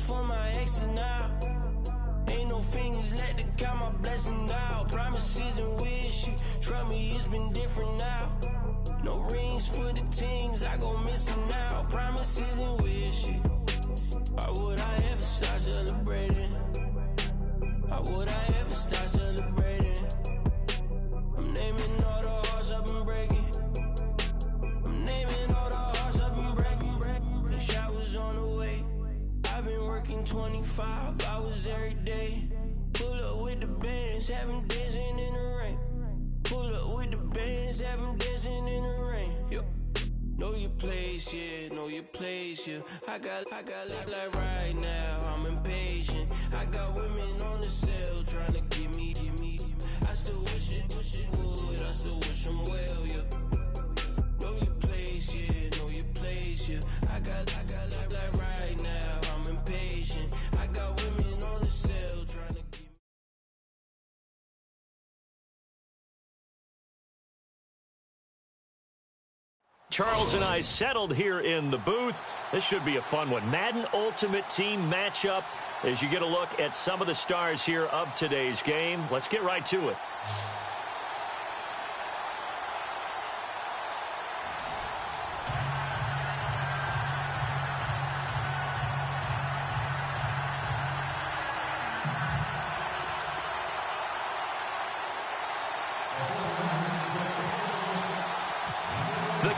post for my exes now. Ain't no fingers left to count my blessings now. Promises and wish you, trust me, it's been different now. No rings for the things I go missing now. Promises and wish you. Why would I ever start celebrating? Why would I ever start celebrating? I'm naming all the hearts I've been breaking. I'm naming all the hearts I've been breaking. The shower's on the way. I've been working 25 hours every day. Pull up with the bands, have them dancing in the rain. Pull up with the bands, have them dancing in the rain. Yo. Know your place, yeah, know your place, yeah. I got like right now, I'm impatient. I got women on the cell trying to give me. I still wish it would, I still wish them well, yeah. Know your place, yeah, know your place, yeah. I got like right now, I'm impatient. I got women on the cell trying to give me. Charles and I settled here in the booth. This should be a fun one. Madden Ultimate Team matchup as you get a look at some of the stars here of today's game. Let's get right to it.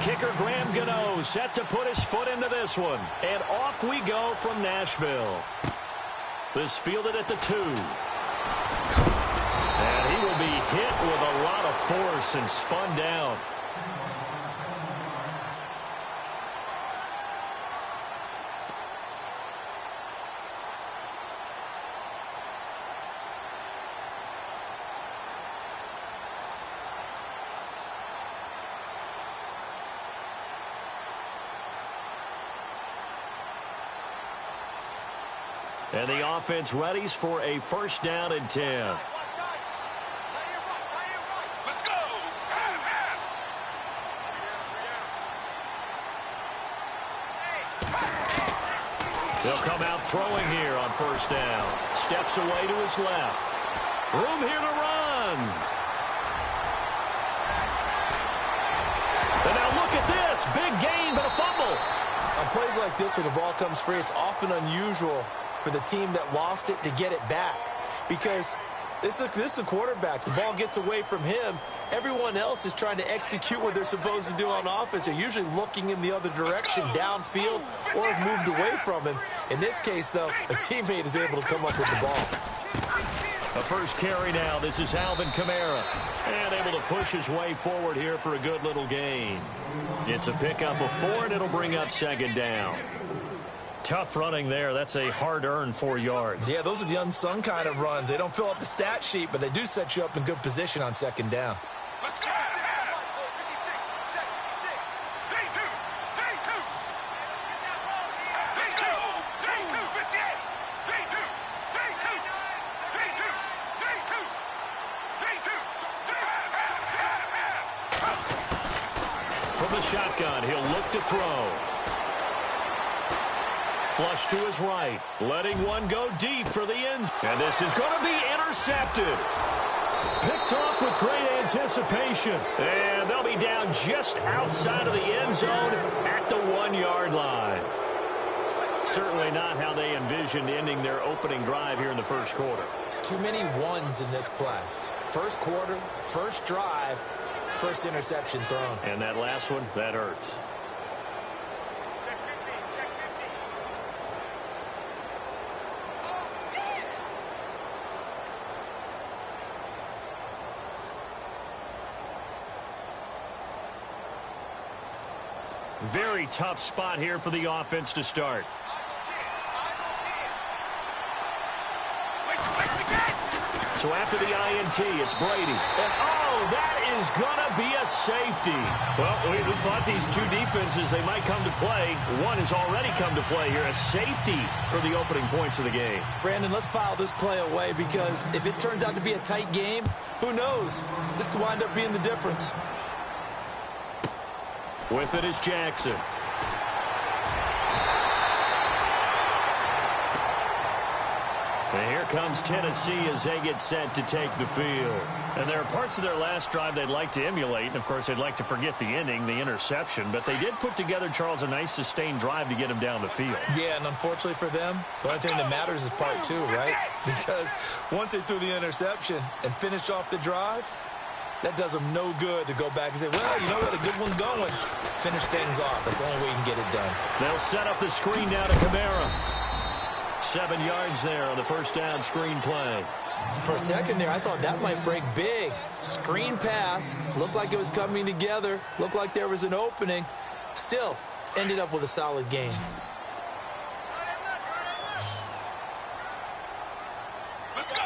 Kicker Graham Gano set to put his foot into this one. And off we go from Nashville. This fielded at the 2. And he will be hit with a lot of force and spun down. And the offense readies for a first down and 10. Let's go. He'll come out throwing here on first down. Steps away to his left. Room here to run. And now look at this. Big gain, but a fumble. On plays like this where the ball comes free, it's often unusual for the team that lost it to get it back, because this is a quarterback. The ball gets away from him. Everyone else is trying to execute what they're supposed to do on offense. They're usually looking in the other direction, downfield, or have moved away from him. In this case, though, a teammate is able to come up with the ball. A first carry now. This is Alvin Kamara. And able to push his way forward here for a good little gain. It's a pickup of 4, and it'll bring up second down. Tough running there. That's a hard-earned 4 yards. Yeah, those are the unsung kind of runs. They don't fill up the stat sheet, but they do set you up in good position on second down. Let's go. From the shotgun, he'll look to throw. Flush to his right, letting one go deep for the end. And this is going to be intercepted. Picked off with great anticipation. And they'll be down just outside of the end zone at the 1-yard line. Certainly not how they envisioned ending their opening drive here in the first quarter. Too many ones in this play. First quarter, first drive, first interception thrown. And that last one, that hurts. Very tough spot here for the offense to start. So after the INT, it's Brady. And, oh, that is going to be a safety. Well, we thought these two defenses, they might come to play. One has already come to play here. A safety for the opening points of the game. Brandon, let's file this play away, because if it turns out to be a tight game, who knows? This could wind up being the difference. With it is Jackson. comes Tennessee as they get set to take the field. And there are parts of their last drive they'd like to emulate. And, of course, they'd like to forget the ending, the interception. But they did put together, Charles, a nice sustained drive to get him down the field. Yeah, and unfortunately for them, the only thing that matters is part two, right? Because once they threw the interception and finished off the drive, that does them no good to go back and say, well, you know what, a good one going. Finish things off. That's the only way you can get it done. They'll set up the screen down to Kamara. 7 yards there on the first down screen play. For a second there, I thought that might break big. Screen pass. Looked like it was coming together. Looked like there was an opening. Still, ended up with a solid game. Let's go!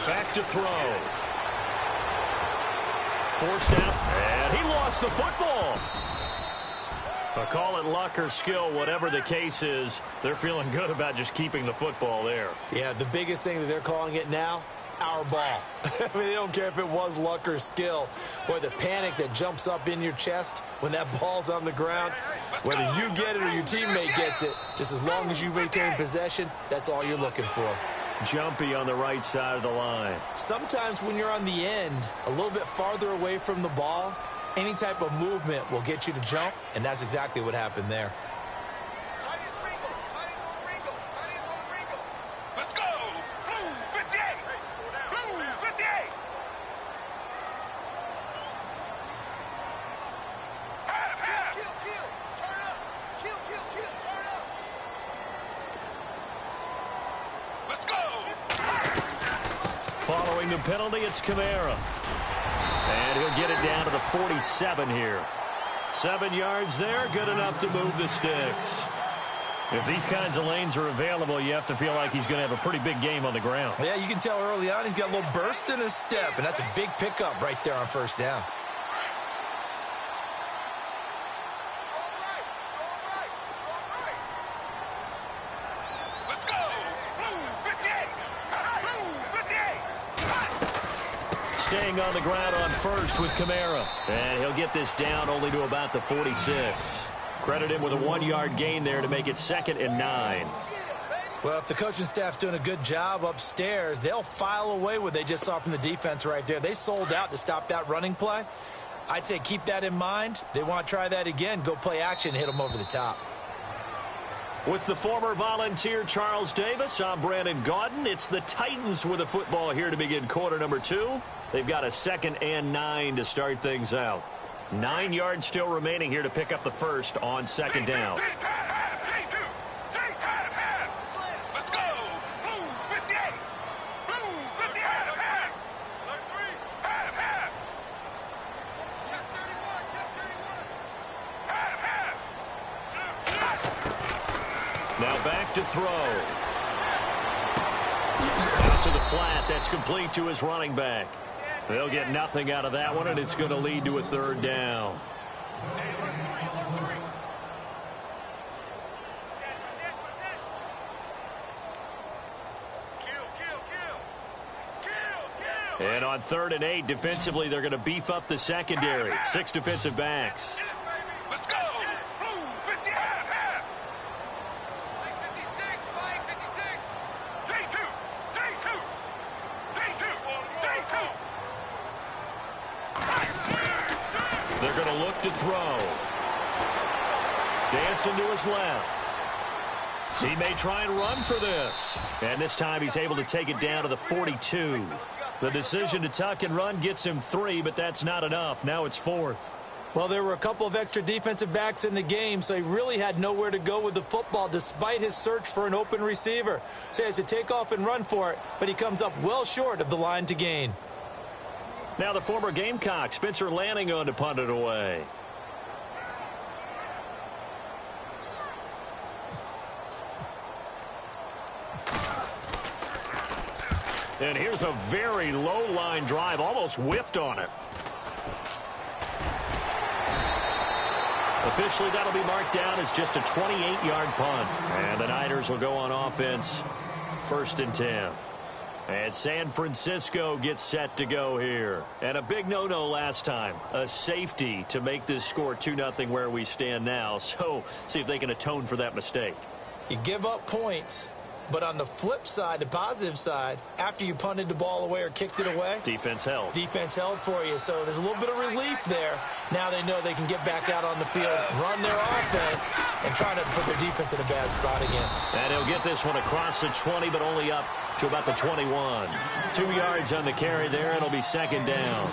Back to throw. Forced out, and he lost the football. Call it luck or skill, whatever the case is, they're feeling good about just keeping the football there. Yeah, the biggest thing that they're calling it now, our ball. I mean, they don't care if it was luck or skill. Boy, the panic that jumps up in your chest when that ball's on the ground, whether you get it or your teammate gets it, just as long as you retain possession, that's all you're looking for. Jumpy on the right side of the line. Sometimes when you're on the end, a little bit farther away from the ball, any type of movement will get you to jump, and that's exactly what happened there. Let's go! Blue 58! Blue 58! Kill! Turn up! Kill! Turn up! Let's go! Following the penalty, it's Kamara. And he'll get it down to the 47 here. 7 yards there, good enough to move the sticks. If these kinds of lanes are available, you have to feel like he's going to have a pretty big game on the ground. Yeah, you can tell early on he's got a little burst in his step, and that's a big pickup right there on first down. Let's go! Blue 58! Blue 58! Staying on the ground on first with Kamara. And he'll get this down only to about the 46. Credit him with a 1-yard gain there to make it 2nd and 9. Well, if the coaching staff's doing a good job upstairs, they'll file away what they just saw from the defense right there. They sold out to stop that running play. I'd say keep that in mind. They want to try that again. Go play action, hit them over the top. With the former Volunteer Charles Davis, I'm Brandon Gaudin. It's the Titans with the football here to begin quarter number 2. They've got a 2nd and 9 to start things out. 9 yards still remaining here to pick up the first on 2nd down. Let's go! Blue 58! Blue 58! Alert 3! Half! Check 31! Half! Now back to throw. Out to the flat. That's complete to his running back. They'll get nothing out of that one, and it's going to lead to a 3rd down. And on 3rd and 8, defensively, they're going to beef up the secondary. 6 defensive backs. Let's go! Blue 50! Half! 56! 56! J2! They're going to look to throw. Dancing to his left. He may try and run for this. And this time he's able to take it down to the 42. The decision to tuck and run gets him 3, but that's not enough. Now it's 4th. Well, there were a couple of extra defensive backs in the game, so he really had nowhere to go with the football despite his search for an open receiver. So he has to take off and run for it, but he comes up well short of the line to gain. Now the former Gamecock, Spencer Lanning, on to punt it away. And here's a very low line drive, almost whiffed on it. Officially, that'll be marked down as just a 28-yard punt. And the Niners will go on offense, 1st and 10. And San Francisco gets set to go here. And a big no-no last time. A safety to make this score 2-0 where we stand now. So see if they can atone for that mistake. You give up points, but on the flip side, the positive side, after you punted the ball away or kicked it away, defense held. Defense held for you. So there's a little bit of relief there. Now they know they can get back out on the field, run their offense, and try to put their defense in a bad spot again. And he'll get this one across the 20, but only up to about the 21. 2 yards on the carry there. It'll be second down.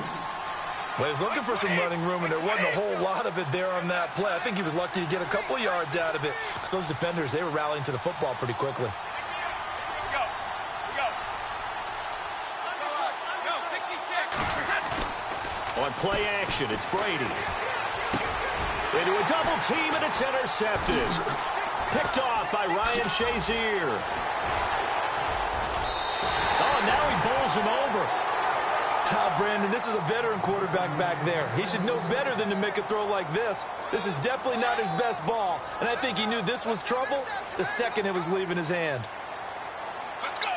Well, he was looking for some running room, and there wasn't a whole lot of it there on that play. I think he was lucky to get a couple of yards out of it. Because those defenders, they were rallying to the football pretty quickly. On play action, it's Brady. Into a double team, and it's intercepted. Picked off by Ryan Shazier. Oh, now he bowls him over. Brandon, this is a veteran quarterback back there. He should know better than to make a throw like this. This is definitely not his best ball, and I think he knew this was trouble the second it was leaving his hand. Let's go.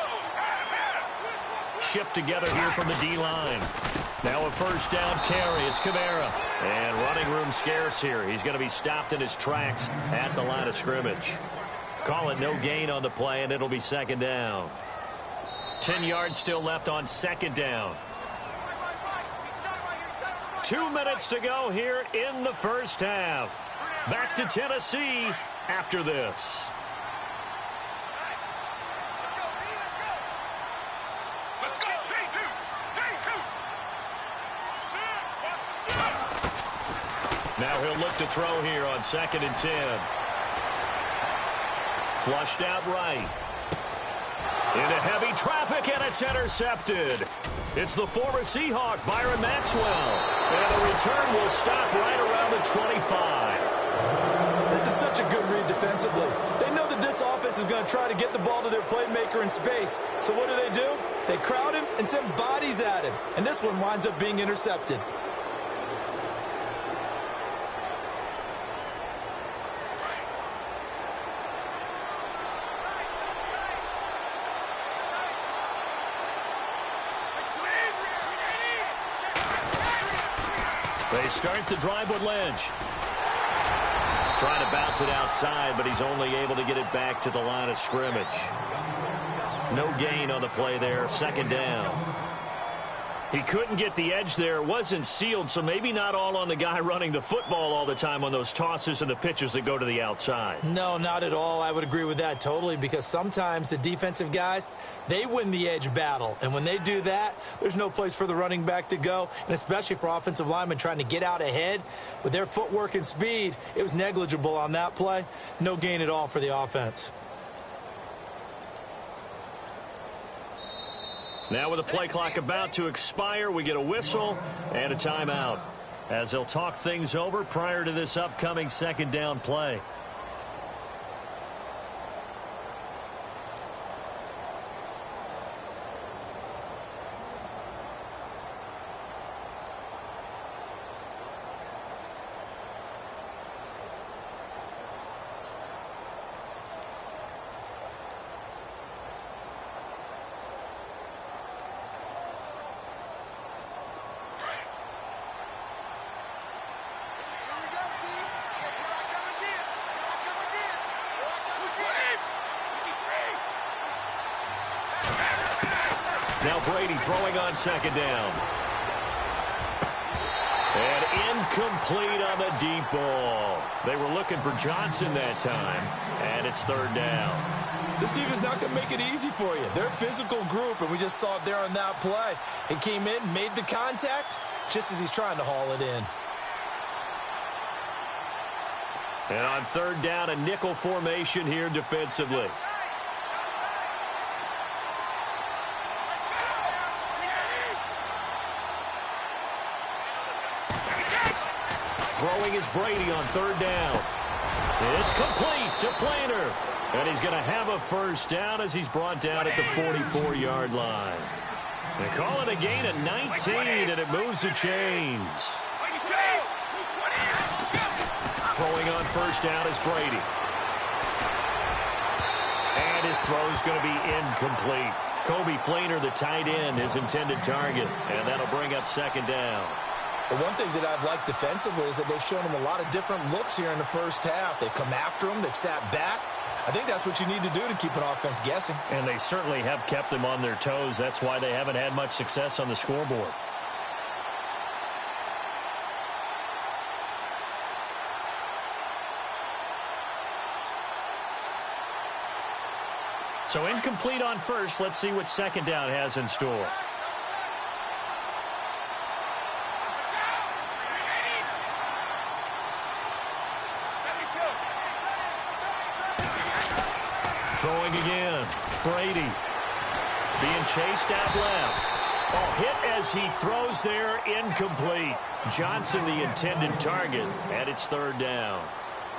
Shift together here from the D-line. Now a first down carry. It's Kamara. And running room scarce here. He's going to be stopped in his tracks at the line of scrimmage. Call it no gain on the play, and it'll be second down. 10 yards still left on second down. 2 minutes to go here in the first half. Back to Tennessee after this. Let's go. 3-2. Now he'll look to throw here on 2nd and 10. Flushed out right. Into heavy traffic, and it's intercepted. It's the former Seahawk, Byron Maxwell. And the return will stop right around the 25. This is such a good read defensively. They know that this offense is going to try to get the ball to their playmaker in space. So what do? They crowd him and send bodies at him. And this one winds up being intercepted. They start the drive with Lynch. Trying to bounce it outside, but he's only able to get it back to the line of scrimmage. No gain on the play there, second down. He couldn't get the edge there. It wasn't sealed, so maybe not all on the guy running the football all the time on those tosses and the pitches that go to the outside. No, not at all. I would agree with that totally, because sometimes the defensive guys, they win the edge battle. And when they do that, there's no place for the running back to go, and especially for offensive linemen trying to get out ahead. With their footwork and speed, it was negligible on that play. No gain at all for the offense. Now with the play clock about to expire, we get a whistle and a timeout as they'll talk things over prior to this upcoming second down play. Now Brady throwing on second down. And incomplete on the deep ball. They were looking for Johnson that time, and it's third down. This team is not going to make it easy for you. They're a physical group, and we just saw it there on that play. He came in, made the contact, just as he's trying to haul it in. And on third down, a nickel formation here defensively. Throwing is Brady on third down. It's complete to Flaner. And he's going to have a first down as he's brought down at the 44-yard line. They call it a gain of 19, and it moves the chains. Throwing on first down is Brady. And his throw is going to be incomplete. Fleener, the tight end, his intended target, and that'll bring up second down. Well, one thing that I've liked defensively is that they've shown him a lot of different looks here in the first half. They've come after him. They've sat back. I think that's what you need to do to keep an offense guessing. And they certainly have kept them on their toes. That's why they haven't had much success on the scoreboard. So incomplete on first. Let's see what second down has in store. Throwing again. Brady being chased out left. Oh, hit as he throws there. Incomplete. Johnson, the intended target, and it's third down.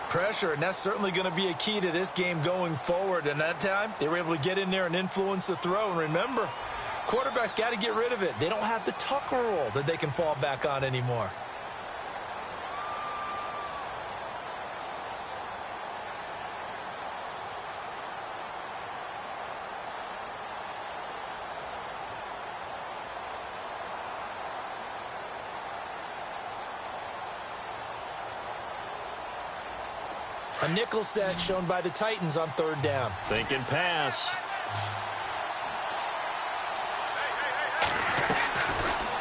Pressure, and that's certainly going to be a key to this game going forward. And that time, they were able to get in there and influence the throw. And remember, quarterbacks got to get rid of it. They don't have the tuck rule that they can fall back on anymore. A nickel set shown by the Titans on third down. Thinking pass.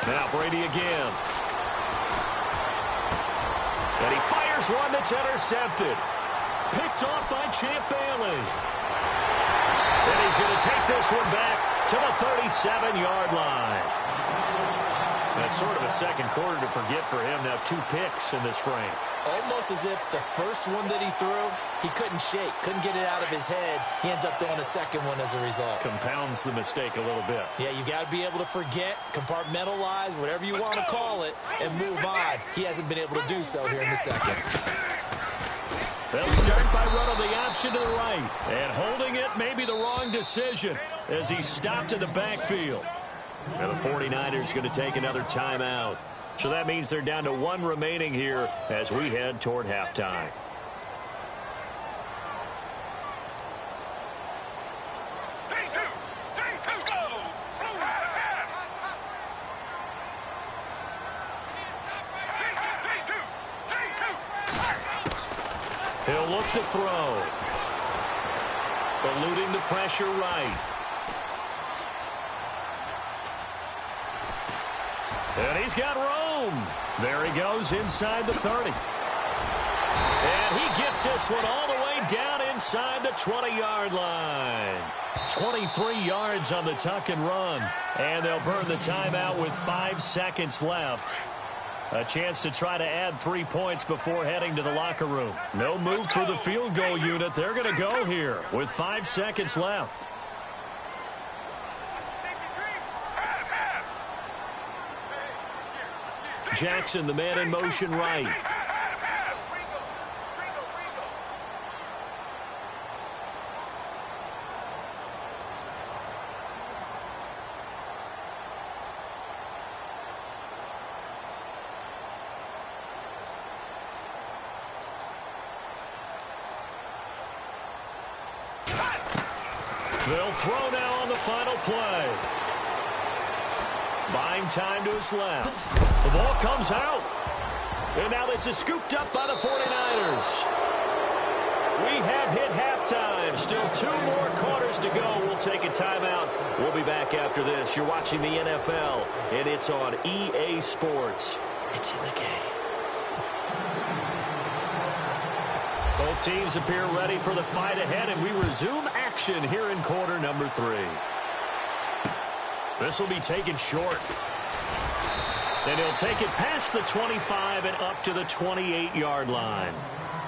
Now Brady again. And he fires one that's intercepted. Picked off by Champ Bailey. And he's going to take this one back to the 37-yard line. That's sort of a second quarter to forget for him. Now 2 picks in this frame. Almost as if the first one that he threw, he couldn't shake, couldn't get it out of his head. He ends up throwing a second one as a result. Compounds the mistake a little bit. Yeah, you got to be able to forget, compartmentalize, whatever you want to call it, and move on. He hasn't been able to do so here in the second. They'll start by running the option to the right. And holding it may be the wrong decision as he stopped in the backfield. Now the 49ers going to take another timeout. So that means they're down to 1 remaining here as we head toward halftime. He'll look to throw. Eluding the pressure right. And he's got room. There he goes inside the 30. And he gets this one all the way down inside the 20-yard line. 23 yards on the tuck and run. And they'll burn the timeout with 5 seconds left. A chance to try to add 3 points before heading to the locker room. No move for the field goal unit. They're going to go here with 5 seconds left. Jackson, the man in motion right. They'll throw now on the final play. Buying time to his left. The ball comes out. And now this is scooped up by the 49ers. We have hit halftime. Still 2 more quarters to go. We'll take a timeout. We'll be back after this. You're watching the NFL, and it's on EA Sports. It's in the game. Both teams appear ready for the fight ahead, and we resume action here in quarter number 3. This will be taken short. And he'll take it past the 25 and up to the 28-yard line.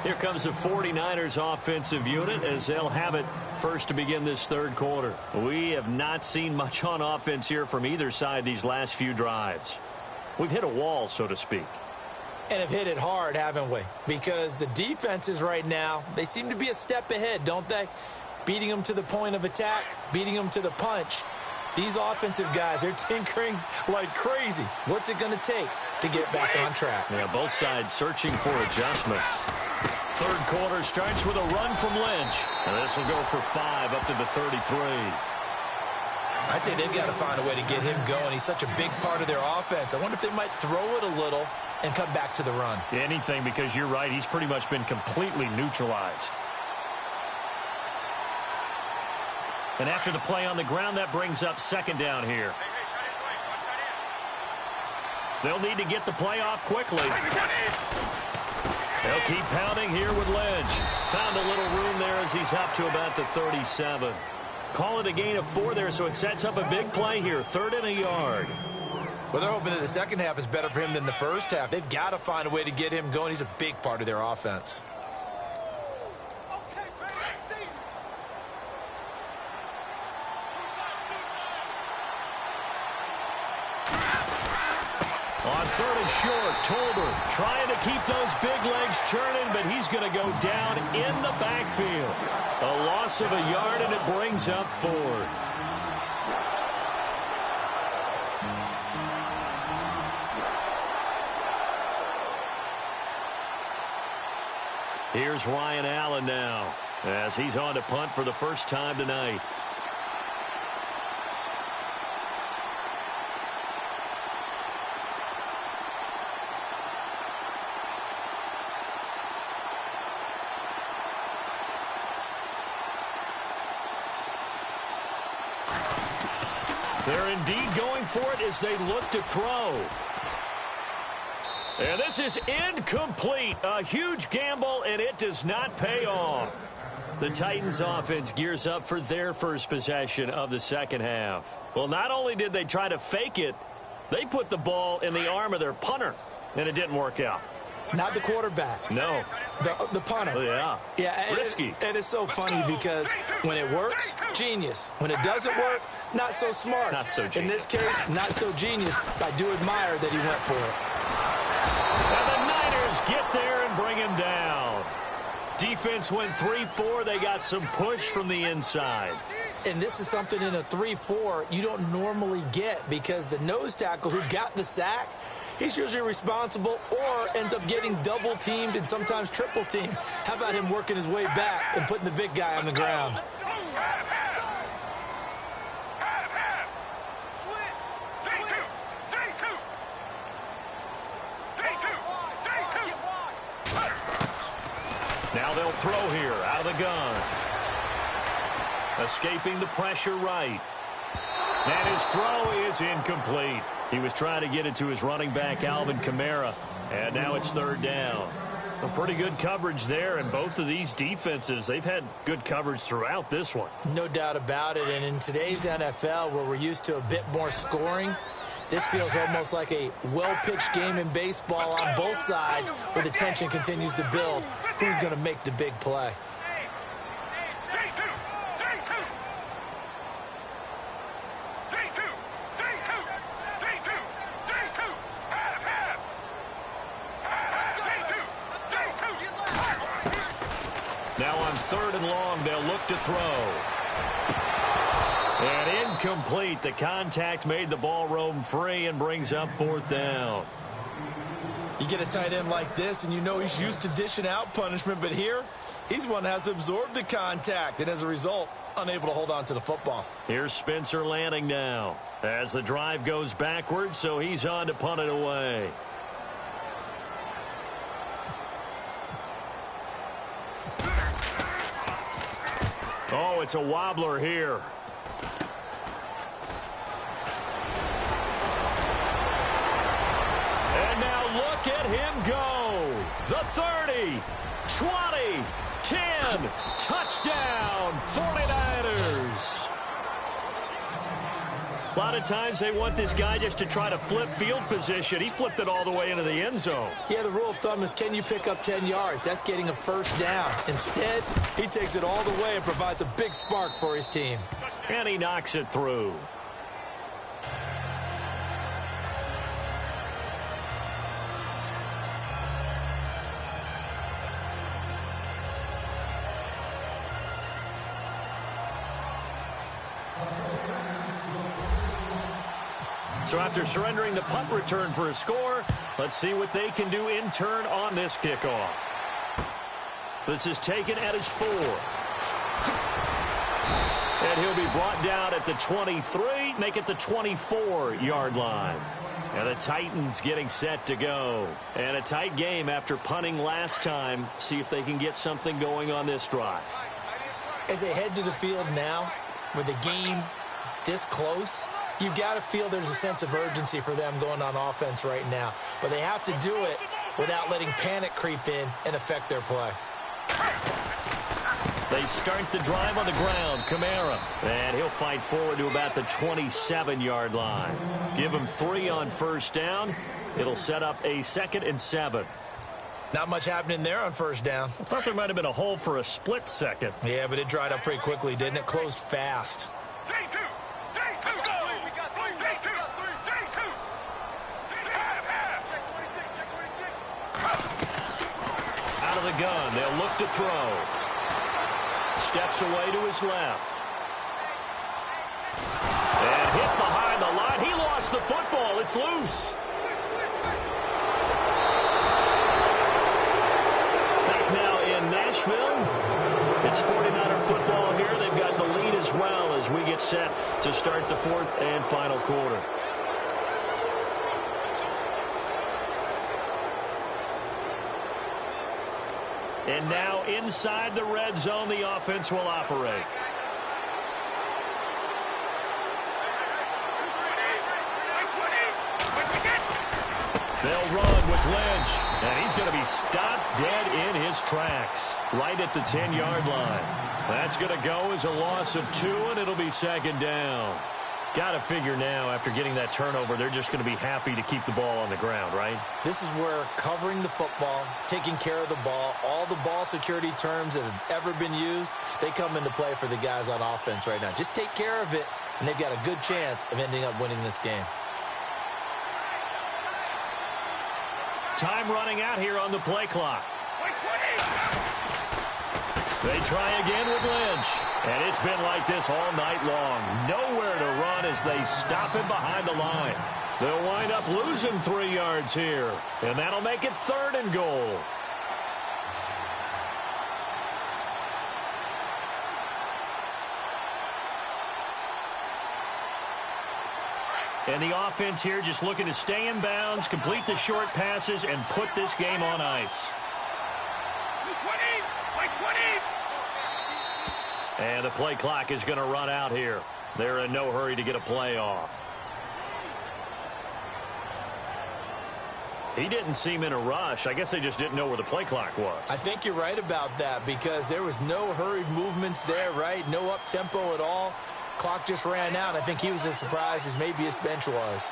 Here comes the 49ers offensive unit as they'll have it first to begin this third quarter. We have not seen much on offense here from either side these last few drives. We've hit a wall, so to speak. And have hit it hard, haven't we? Because the defenses right now, they seem to be a step ahead, don't they? Beating them to the point of attack, beating them to the punch. These offensive guys, they're tinkering like crazy. What's it going to take to get back on track? Yeah, both sides searching for adjustments. Third quarter starts with a run from Lynch. And this will go for 5 up to the 33. I'd say they've got to find a way to get him going. He's such a big part of their offense. I wonder if they might throw it a little and come back to the run. Anything, because you're right. He's pretty much been completely neutralized. And after the play on the ground, that brings up second down here. They'll need to get the play off quickly. They'll keep pounding here with Lynch. Found a little room there as he's up to about the 37. Call it a gain of 4 there, so it sets up a big play here. 3rd and a yard. Well, they're hoping that the second half is better for him than the first half. They've got to find a way to get him going. He's a big part of their offense. On 3rd and short, Tolbert trying to keep those big legs churning, but he's going to go down in the backfield. A loss of a yard, and it brings up 4th. Here's Ryan Allen now, as he's on to punt for the first time tonight. They're indeed going for it as they look to throw. And this is incomplete. A huge gamble, and it does not pay off. The Titans offense gears up for their first possession of the second half. Well, not only did they try to fake it, they put the ball in the arm of their punter, and it didn't work out. Not the quarterback. No. The punter. Oh, yeah. Yeah, risky. And it's so funny because when it works, genius. When it doesn't work, not so smart. Not so genius. In this case, not so genius. I do admire that he went for it. And the Niners get there and bring him down. Defense went 3-4. They got some push from the inside. And this is something in a 3-4 you don't normally get because the nose tackle who got the sack, he's usually responsible or ends up getting double-teamed and sometimes triple-teamed. How about him working his way back and putting the big guy on the ground? Now they'll throw here out of the gun. Escaping the pressure right. And his throw is incomplete. He was trying to get it to his running back, Alvin Kamara. And now it's 3rd down. A pretty good coverage there, and both of these defenses, they've had good coverage throughout this one. No doubt about it. And in today's NFL, where we're used to a bit more scoring, this feels almost like a well-pitched game in baseball on both sides where the tension continues to build. Who's going to make the big play? Now on 3rd and long, they'll look to throw. And incomplete. The contact made the ball roam free and brings up 4th down. You get a tight end like this, and you know he's used to dishing out punishment, but here, he's one that has to absorb the contact, and as a result, unable to hold on to the football. Here's Spencer Lanning now as the drive goes backwards, so he's on to punt it away. Oh, it's a wobbler here. And now look at him go. The 30, 20, 10, touchdown, 49ers. A lot of times they want this guy just to try to flip field position. He flipped it all the way into the end zone. Yeah, the rule of thumb is, can you pick up 10 yards? That's getting a 1st down. Instead, he takes it all the way and provides a big spark for his team. And he knocks it through. So after surrendering the punt return for a score, let's see what they can do in turn on this kickoff. This is taken at his 4. And he'll be brought down at the 23, make it the 24-yard line. And the Titans getting set to go. And a tight game after punting last time. See if they can get something going on this drive. As they head to the field now, with the game this close, you've got to feel there's a sense of urgency for them going on offense right now. But they have to do it without letting panic creep in and affect their play. They start the drive on the ground. Kamara. And he'll fight forward to about the 27-yard line. Give him 3 on first down. It'll set up a 2nd and 7. Not much happening there on first down. I thought there might have been a hole for a split second. Yeah, but it dried up pretty quickly, didn't it? Closed fast. J2. Let's go. We got 3. J2. J2. Check 26. Out of the gun. They'll look to throw. Steps away to his left. And hit behind the line. He lost the football. It's loose. Back now in Nashville. It's 49er football here. They've got the lead as well as we get set to start the 4th and final quarter. And now inside the red zone, the offense will operate. They'll run with Lynch, and he's going to be stopped dead in his tracks, right at the 10-yard line. That's going to go as a loss of 2, and it'll be 2nd down. Got to figure now, after getting that turnover, they're just going to be happy to keep the ball on the ground, right? This is where covering the football, taking care of the ball, all the ball security terms that have ever been used, they come into play for the guys on offense right now. Just take care of it, and they've got a good chance of ending up winning this game. Time running out here on the play clock. They try again with Lynch. And it's been like this all night long. Nowhere to run as they stop him behind the line. They'll wind up losing 3 yards here. And that'll make it 3rd and goal. And the offense here just looking to stay in bounds, complete the short passes, and put this game on ice. And the play clock is going to run out here. They're in no hurry to get a play off. He didn't seem in a rush. I guess they just didn't know where the play clock was. I think you're right about that because there was no hurried movements there, right? No up-tempo at all. Clock just ran out. I think he was as surprised as maybe his bench was.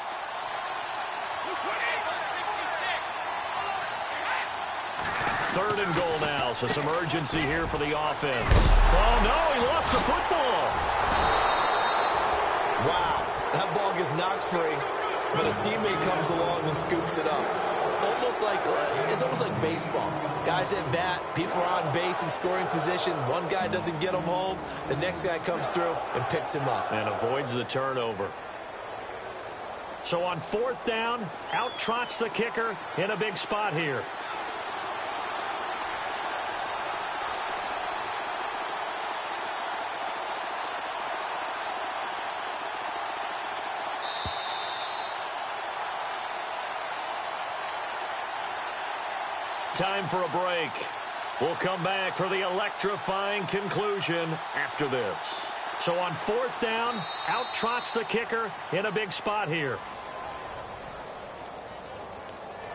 Third and goal now, so some urgency here for the offense. Oh, no, he lost the football. Wow, that ball gets knocked free, but a teammate comes along and scoops it up. It's almost like baseball. Guys at bat, people are on base in scoring position. One guy doesn't get him home. The next guy comes through and picks him up. And avoids the turnover. So on 4th down, out trots the kicker in a big spot here. Time for a break. We'll come back for the electrifying conclusion after this. So on 4th down, out trots the kicker in a big spot here.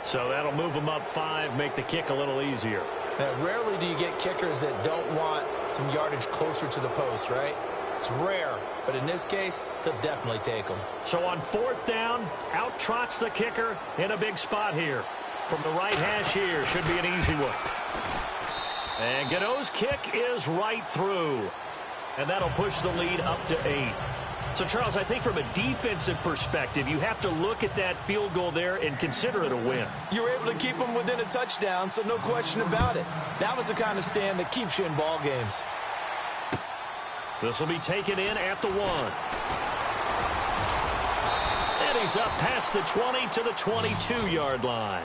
So that'll move them up 5, make the kick a little easier. Now, rarely do you get kickers that don't want some yardage closer to the post, right? It's rare, but in this case, they'll definitely take them. So on 4th down, out trots the kicker in a big spot here. From the right hash here, should be an easy one. And Gano's kick is right through. And that'll push the lead up to 8. So, Charles, I think from a defensive perspective, you have to look at that field goal there and consider it a win. You were able to keep them within a touchdown, so no question about it. That was the kind of stand that keeps you in ball games. This will be taken in at the 1. And he's up past the 20 to the 22-yard line.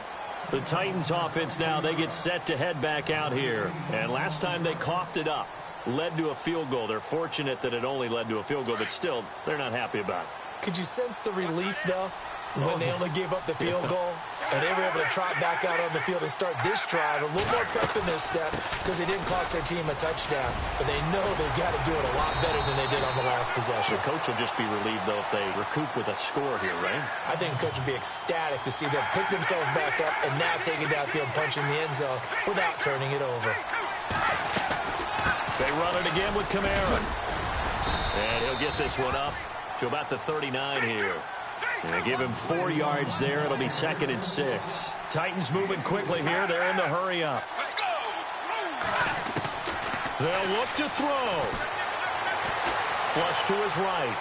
The Titans offense now, they get set to head back out here. And last time they coughed it up. led to a field goal. They're fortunate that it only led to a field goal, but still, they're not happy about it. Could you sense the relief, though, when they only gave up the field goal? And they were able to trot back out on the field and start this drive a little more pep in their step because they didn't cost their team a touchdown. But they know they've got to do it a lot better than they did on the last possession. The coach will just be relieved, though, if they recoup with a score here, right? I think the coach would be ecstatic to see them pick themselves back up and now take it downfield, punching the end zone without turning it over. They run it again with Kamara. And he'll get this one up to about the 39 here. And they give him 4 yards there. It'll be 2nd and 6. Titans moving quickly here. They're in the hurry up. Let's go. They'll look to throw. Flush to his right.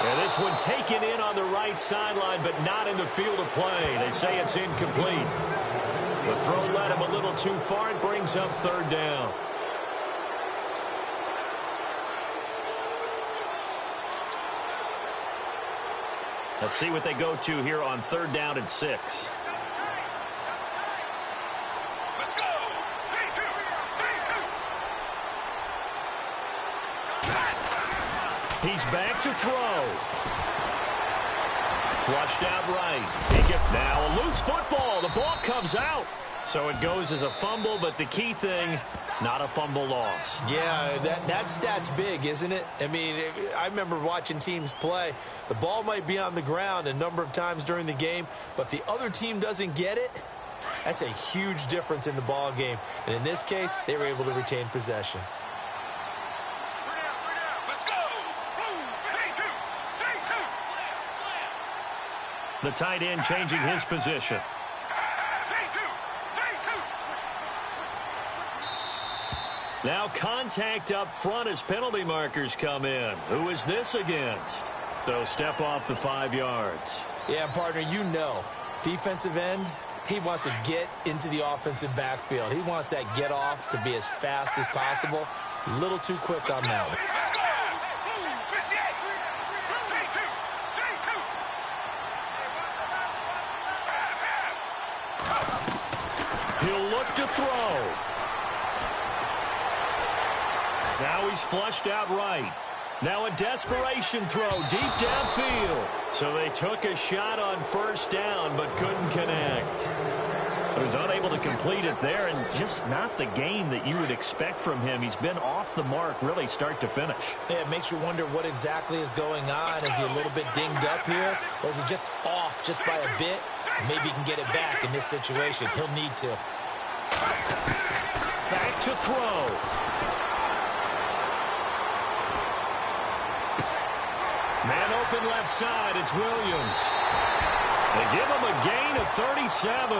And this one taken in on the right sideline, but not in the field of play. They say it's incomplete. The throw led him a little too far. It brings up 3rd down. Let's see what they go to here on 3rd down and 6. Let's go. 3-2. He's back to throw. Flushed out right. Now a loose football. The ball comes out. So it goes as a fumble, but the key thing, not a fumble loss. Yeah, that stat's big, isn't it? I mean, I remember watching teams play. The ball might be on the ground a number of times during the game, but the other team doesn't get it. That's a huge difference in the ball game. And in this case, they were able to retain possession. Let's go. 3-2. The tight end changing his position. Now contact up front as penalty markers come in. Who is this against? They'll step off the 5 yards. Yeah, partner, you know, defensive end, he wants to get into the offensive backfield. He wants that get off to be as fast as possible. A little too quick on that one. Let's go. 58. 3-2. He'll look to throw. Now he's flushed out right. Now a desperation throw deep downfield. So they took a shot on 1st down but couldn't connect. So he's unable to complete it there, and just not the game that you would expect from him. He's been off the mark really start to finish. Yeah, it makes you wonder what exactly is going on. Is he a little bit dinged up here? Or is he just off just by a bit? Maybe he can get it back in this situation. He'll need to. Back to throw. Man open left side, it's Williams. They give him a gain of 37.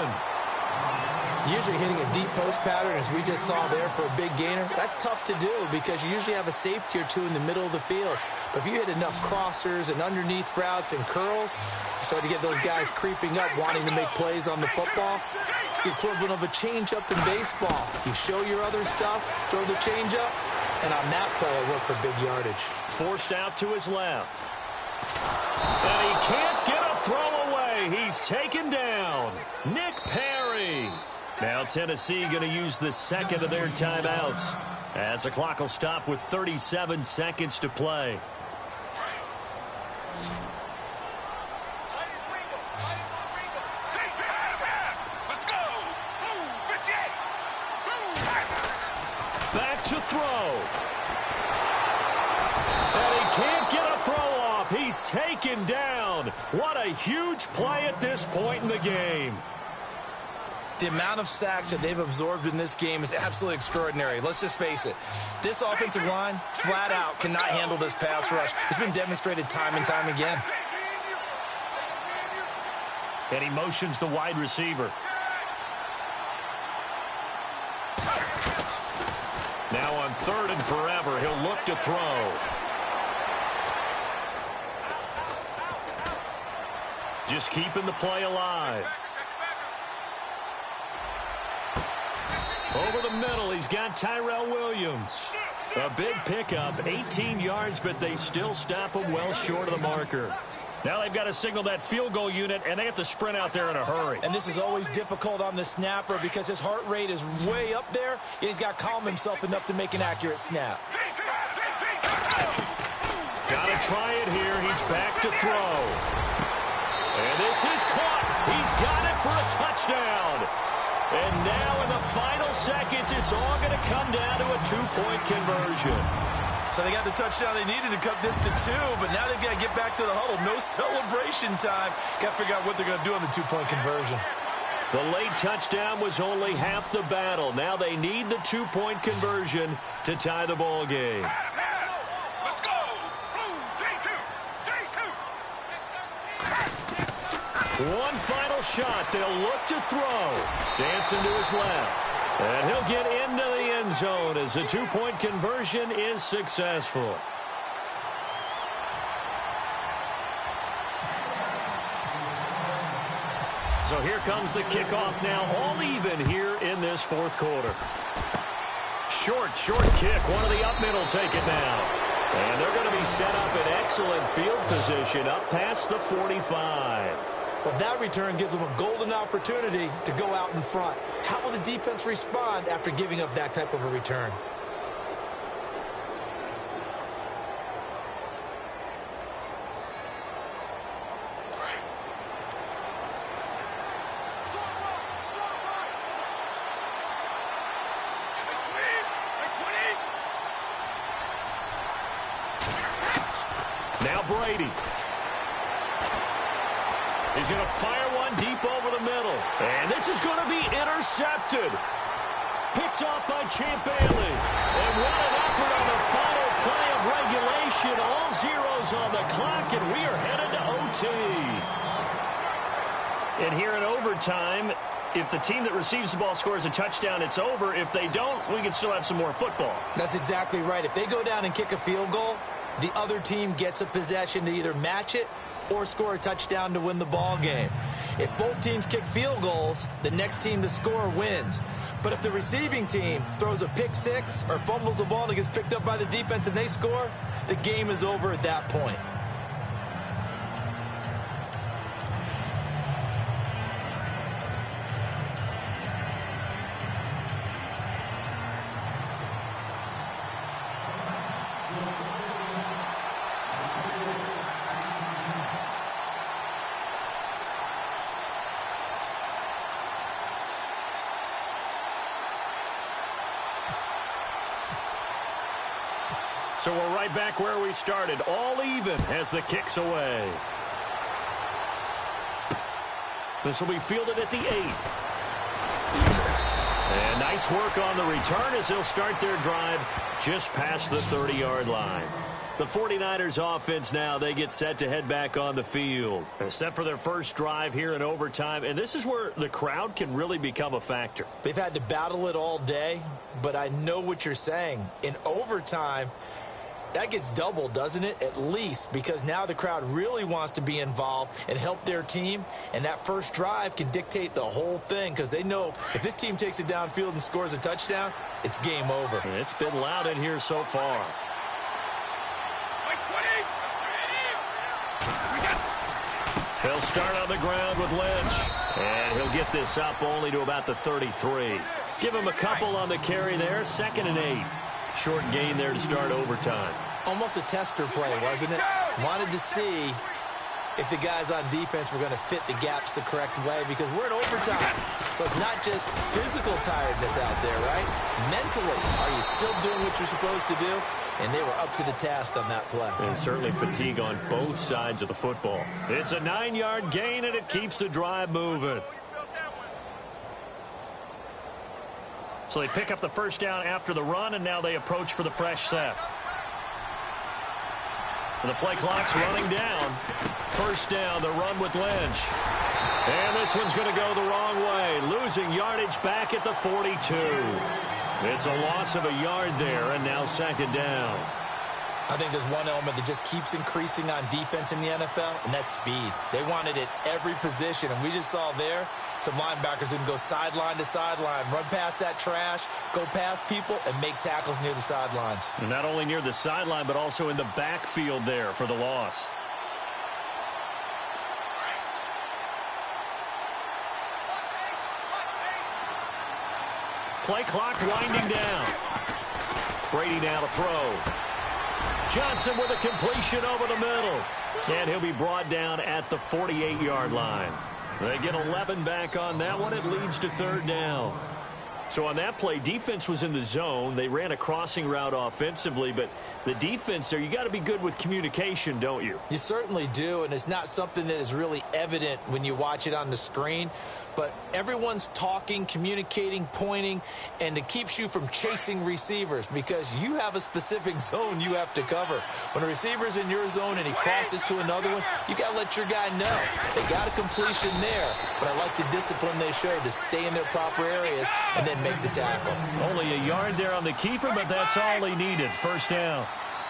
Usually hitting a deep post pattern, as we just saw there for a big gainer, that's tough to do because you usually have a safety or two in the middle of the field. But if you hit enough crossers and underneath routes and curls, you start to get those guys creeping up, wanting to make plays on the football. It's the equivalent of a changeup in baseball. You show your other stuff, throw the changeup, and on that play, it worked for big yardage. Forced out to his left. And he can't get a throw away. He's taken down. Nick Perry. Now Tennessee going to use the 2nd of their timeouts as the clock will stop with 37 seconds to play. Let's go. 58. Back to throw. And he can't get a throw off. He's taken down. What a huge play at this point in the game. The amount of sacks that they've absorbed in this game is absolutely extraordinary. Let's just face it. This offensive line, flat out, cannot handle this pass rush. It's been demonstrated time and time again. And he motions the wide receiver. Now on 3rd and forever, he'll look to throw. Just keeping the play alive. Over the middle, he's got Tyrell Williams. A big pickup, 18 yards, but they still stop him well short of the marker. Now they've got to signal that field goal unit, and they have to sprint out there in a hurry. And this is always difficult on the snapper because his heart rate is way up there, and he's got to calm himself enough to make an accurate snap. Got to try it here. He's back to throw. And this is caught. He's got it for a touchdown. And now in the final seconds, it's all going to come down to a two-point conversion. So they got the touchdown they needed to cut this to 2, but now they've got to get back to the huddle. No celebration time. Got to figure out what they're going to do on the two-point conversion. The late touchdown was only half the battle. Now they need the two-point conversion to tie the ball game. Let's go. One final shot. They'll look to throw. Dancing to his left. And he'll get into the end zone as the two-point conversion is successful. So here comes the kickoff now, all even here in this fourth quarter. Short kick. One of the up middle take it now. And they're going to be set up in excellent field position up past the 45. Well, that return gives them a golden opportunity to go out in front. How will the defense respond after giving up that type of a return? Now Brady. He's going to fire one deep over the middle. And this is going to be intercepted. Picked off by Champ Bailey. And what an effort on the final play of regulation. All zeros on the clock, and we are headed to OT. And here in overtime, if the team that receives the ball scores a touchdown, it's over. If they don't, we can still have some more football. That's exactly right. If they go down and kick a field goal, the other team gets a possession to either match it or score a touchdown to win the ball game. If both teams kick field goals, the next team to score wins. But if the receiving team throws a pick six or fumbles the ball and it gets picked up by the defense and they score, the game is over at that point. So we're right back where we started, all even as the kick's away. This will be fielded at the 8. And nice work on the return as they'll start their drive just past the 30-yard line. The 49ers offense now, they get set to head back on the field. They're set for their first drive here in overtime, and this is where the crowd can really become a factor. They've had to battle it all day, but I know what you're saying. In overtime, that gets doubled, doesn't it? At least, because now the crowd really wants to be involved and help their team, and that first drive can dictate the whole thing because they know if this team takes it downfield and scores a touchdown, it's game over. It's been loud in here so far. He'll start on the ground with Lynch, and he'll get this up only to about the 33. Give him a couple on the carry there, 2nd and 8. Short gain there to start overtime. Almost a tester play, wasn't it? Wanted to see if the guys on defense were going to fit the gaps the correct way because we're in overtime. So it's not just physical tiredness out there, right? Mentally, are you still doing what you're supposed to do? And they were up to the task on that play. And certainly fatigue on both sides of the football. It's a 9-yard gain, and it keeps the drive moving. So they pick up the first down after the run, and now they approach for the fresh set. And the play clock's running down. First down, the run with Lynch. And this one's going to go the wrong way, losing yardage back at the 42. It's a loss of a yard there, and now 2nd down. I think there's one element that just keeps increasing on defense in the NFL, and that's speed. They want it at every position, and we just saw there some linebackers who can go sideline to sideline, run past that trash, go past people, and make tackles near the sidelines. And not only near the sideline, but also in the backfield there for the loss. play clock winding down. Brady now to throw. Johnson with a completion over the middle. And he'll be brought down at the 48-yard line. They get 11 back on that one. It leads to third down. So on that play, defense was in the zone. They ran a crossing route offensively, but the defense there, you got to be good with communication, don't you? You certainly do, and it's not something that is really evident when you watch it on the screen. But everyone's talking, communicating, pointing, and it keeps you from chasing receivers because you have a specific zone you have to cover. When a receiver's in your zone and he crosses to another one, you got to let your guy know. They got a completion there, but I like the discipline they showed to stay in their proper areas and then make the tackle. Only a yard there on the keeper, but that's all he needed. First down.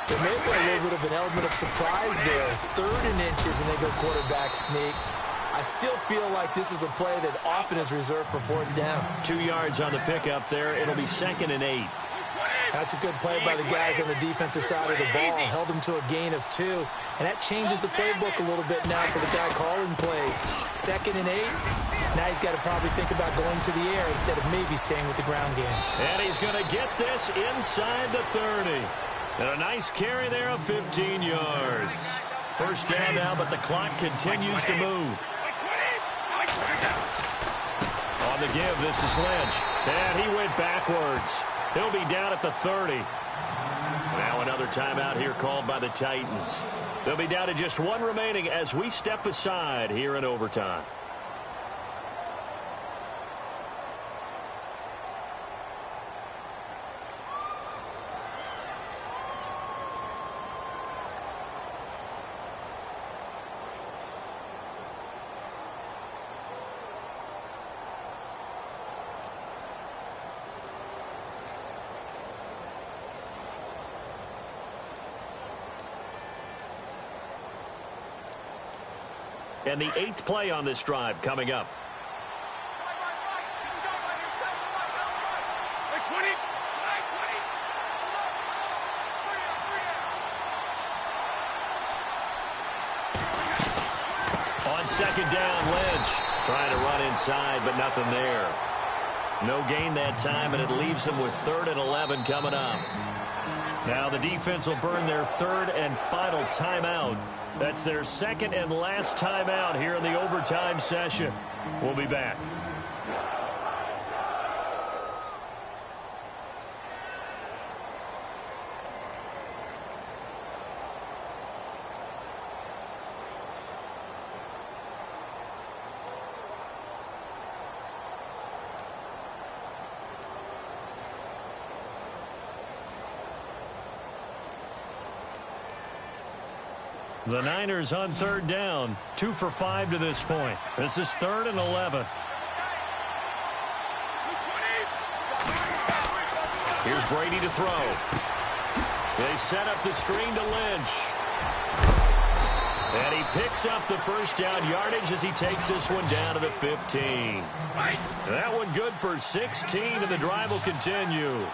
There may be a little bit of an element of surprise there. 3rd and inches, and they go quarterback sneak. I still feel like this is a play that often is reserved for 4th down. 2 yards on the pickup there. It'll be 2nd and 8. That's a good play by the guys on the defensive side of the ball. Held them to a gain of 2. And that changes the playbook a little bit now for the guy calling plays. 2nd and 8. Now he's got to probably think about going to the air instead of maybe staying with the ground game. And he's going to get this inside the 30. And a nice carry there of 15 yards. First down now, but the clock continues to move. On the give, this is Lynch. And he went backwards. He'll be down at the 30. Now another timeout here called by the Titans. They'll be down to just 1 remaining as we step aside here in overtime. And the 8th play on this drive coming up. On 2nd down, Lynch trying to run inside, but nothing there. No gain that time, and it leaves them with 3rd and 11 coming up. Now the defense will burn their 3rd and final timeout. That's their 2nd and last timeout here in the overtime session. We'll be back. The Niners on 3rd down, 2 for 5 to this point. This is 3rd and 11. Here's Brady to throw. They set up the screen to Lynch. And he picks up the first down yardage as he takes this one down to the 15. That one good for 16, and the drive will continue.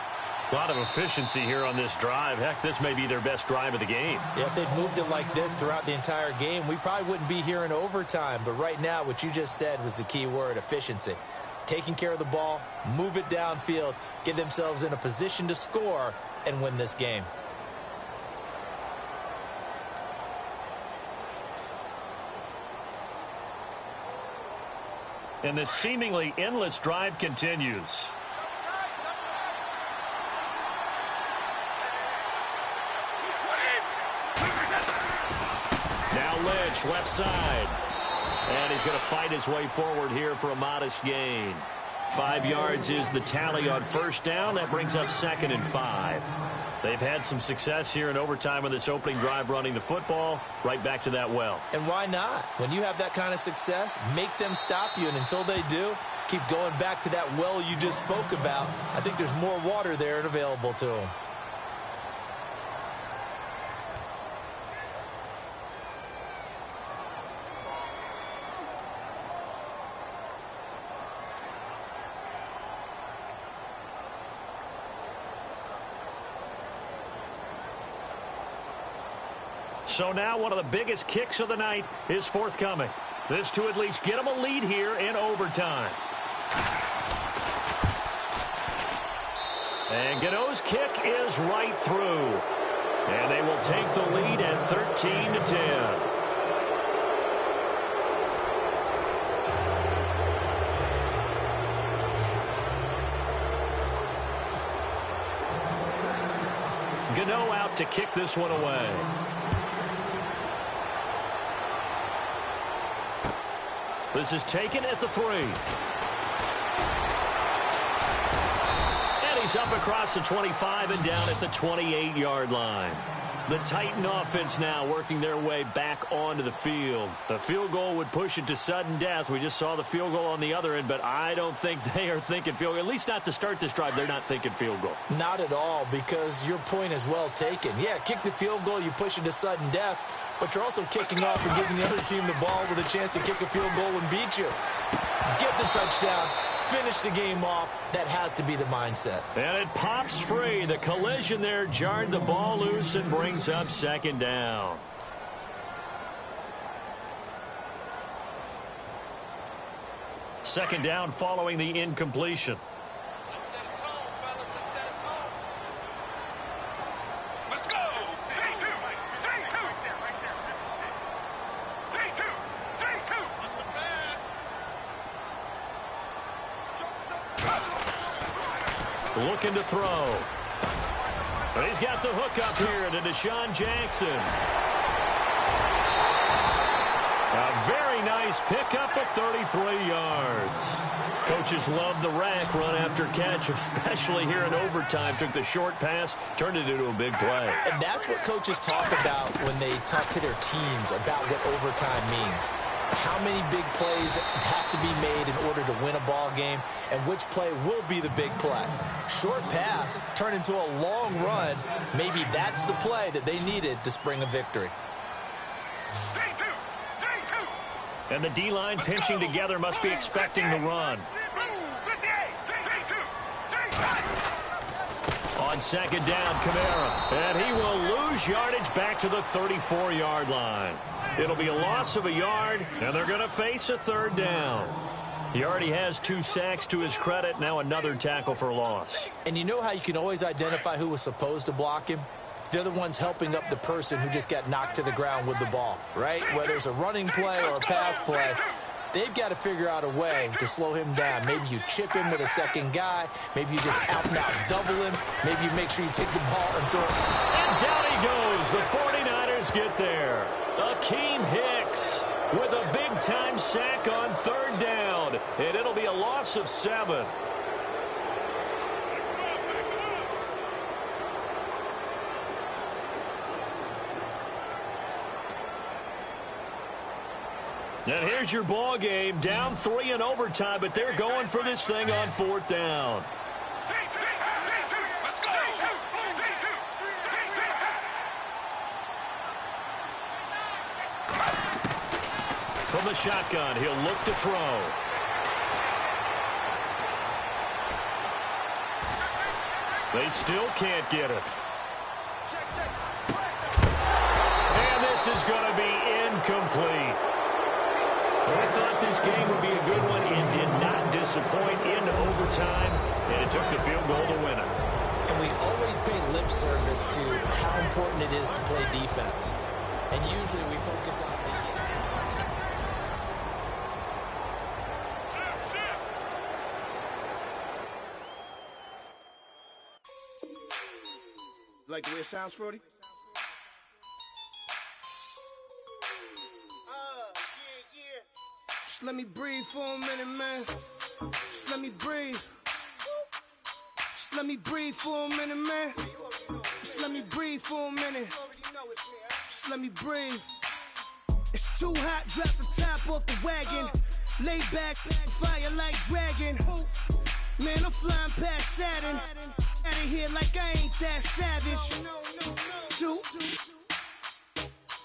A lot of efficiency here on this drive. Heck, this may be their best drive of the game. Yeah, if they'd moved it like this throughout the entire game, we probably wouldn't be here in overtime. But right now, what you just said was the key word, efficiency. Taking care of the ball, move it downfield, get themselves in a position to score, and win this game. And this seemingly endless drive continues. Lynch, left side. And he's going to fight his way forward here for a modest gain. 5 yards is the tally on first down. That brings up 2nd and 5. They've had some success here in overtime on this opening drive running the football. Right back to that well. And why not? When you have that kind of success, make them stop you. And until they do, keep going back to that well you just spoke about. I think there's more water there and available to them. So now one of the biggest kicks of the night is forthcoming. This to at least get them a lead here in overtime. And Gano's kick is right through. And they will take the lead at 13-10. Gano out to kick this one away. This is taken at the 3. And he's up across the 25 and down at the 28-yard line. The Titan offense now working their way back onto the field. A field goal would push it to sudden death. We just saw the field goal on the other end, but I don't think they are thinking field goal. At least not to start this drive. They're not thinking field goal. Not at all, because your point is well taken. Yeah, kick the field goal, you push it to sudden death, but you're also kicking off and giving the other team the ball with a chance to kick a field goal and beat you. Get the touchdown. Finish the game off. That has to be the mindset. And it pops free. The collision there jarred the ball loose and brings up second down. Second down following the incompletion. Let's go. 3-2. 3-2. 3-2. What's the pass? Looking to throw. But he's got the hook up here to Deshaun Jackson. A very nice pickup of 33 yards. Coaches love the rack run after catch, especially here in overtime. Took the short pass, turned it into a big play. And that's what coaches talk about when they talk to their teams about what overtime means. How many big plays have to be made in order to win a ball game, and which play will be the big play. Short pass turned into a long run. Maybe that's the play that they needed to spring a victory. 3-2. And the D-line pinching together must be expecting the run. 58. On second down, Kamara. And he will lose yardage back to the 34-yard line. It'll be a loss of a yard, and they're going to face a third down. He already has 2 sacks to his credit. Now another tackle for loss. And you know how you can always identify who was supposed to block him? They're the ones helping up the person who just got knocked to the ground with the ball, right? Whether it's a running play or a pass play, they've got to figure out a way to slow him down. Maybe you chip him with a second guy. Maybe you just out-and-out double him. Maybe you make sure you take the ball and throw it. And down he goes. The 49ers get there. Akeem Hicks with a big-time sack on third down. And it'll be a loss of 7. And here's your ball game. Down 3 in overtime, but they're going for this thing on fourth down. Let's go. From the shotgun, he'll look to throw. They still can't get it. And this is going to be incomplete. We thought this game would be a good one. It did not disappoint into overtime, and it took the field goal to win it. And we always pay lip service to how important it is to play defense. And usually we focus on the Like the way it sounds, Frody? Just let me breathe for a minute, man. Just let me breathe. Just let me breathe for a minute, man. Just let me breathe for a minute. Just let me breathe. It's too hot, drop the top off the wagon. Lay back, fire like dragon. Man, I'm flying past Saturn. Out of here like I ain't that savage. Two.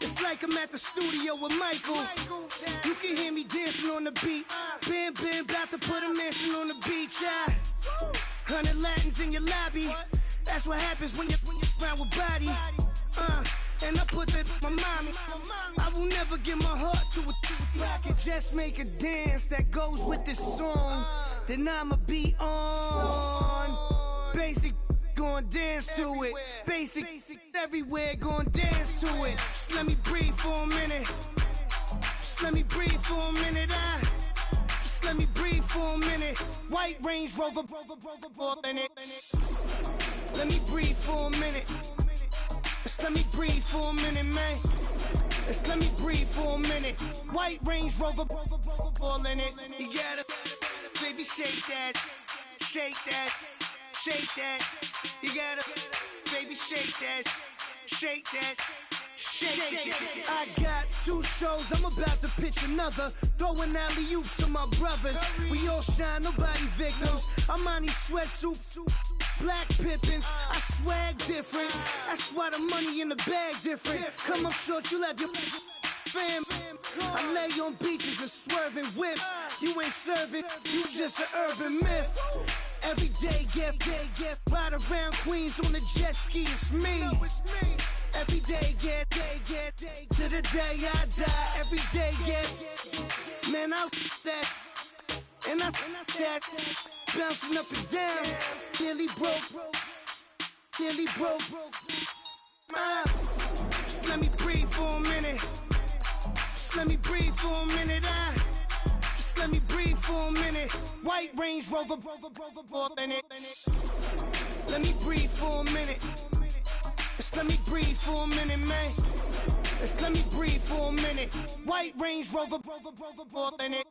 It's like I'm at the studio with Michael. You can hear me dancing on the beat. Bam, bam, about to put a mansion on the beach. 100 Latins in your lobby. That's what happens when you're around with body. And I put that in my mama. I will never give my heart to a I can just make a dance that goes with this song. Then I'ma be on. Basic hands to it. Basic everywhere, gon' dance to it. Just let me breathe for a minute. Just let me breathe for a minute. Just let me breathe for a minute. White Range Rover, in it. Let me breathe for a minute. Just let me breathe for a minute, man. Just let me breathe for a minute. White Range Rover, ball in it. You gotta, baby, shake that, shake that, shake that. You gotta, baby, shake that, shake that. Shake. I got 2 shows, I'm about to pitch another. Throwing alley-oops to my brothers. We all shine, nobody victims. I'm on these sweatsuit, black Pippins. I swag different. That's why the money in the bag different. Come up short, you left your fam. I lay on beaches and swerving whips. You ain't serving, you just an urban myth. Every day, get ride around Queens on the jet ski, it's me. Every day, get to the day I die. Every day, get, man, I that, and I that, bouncing up and down, nearly broke. Just let me breathe for a minute. Just let me breathe for a minute. Just let me breathe for a minute. White Range Rover, in it. Let me breathe for a minute. Just let me breathe for a minute, man. Just let me breathe for a minute. White Range Rover, in it.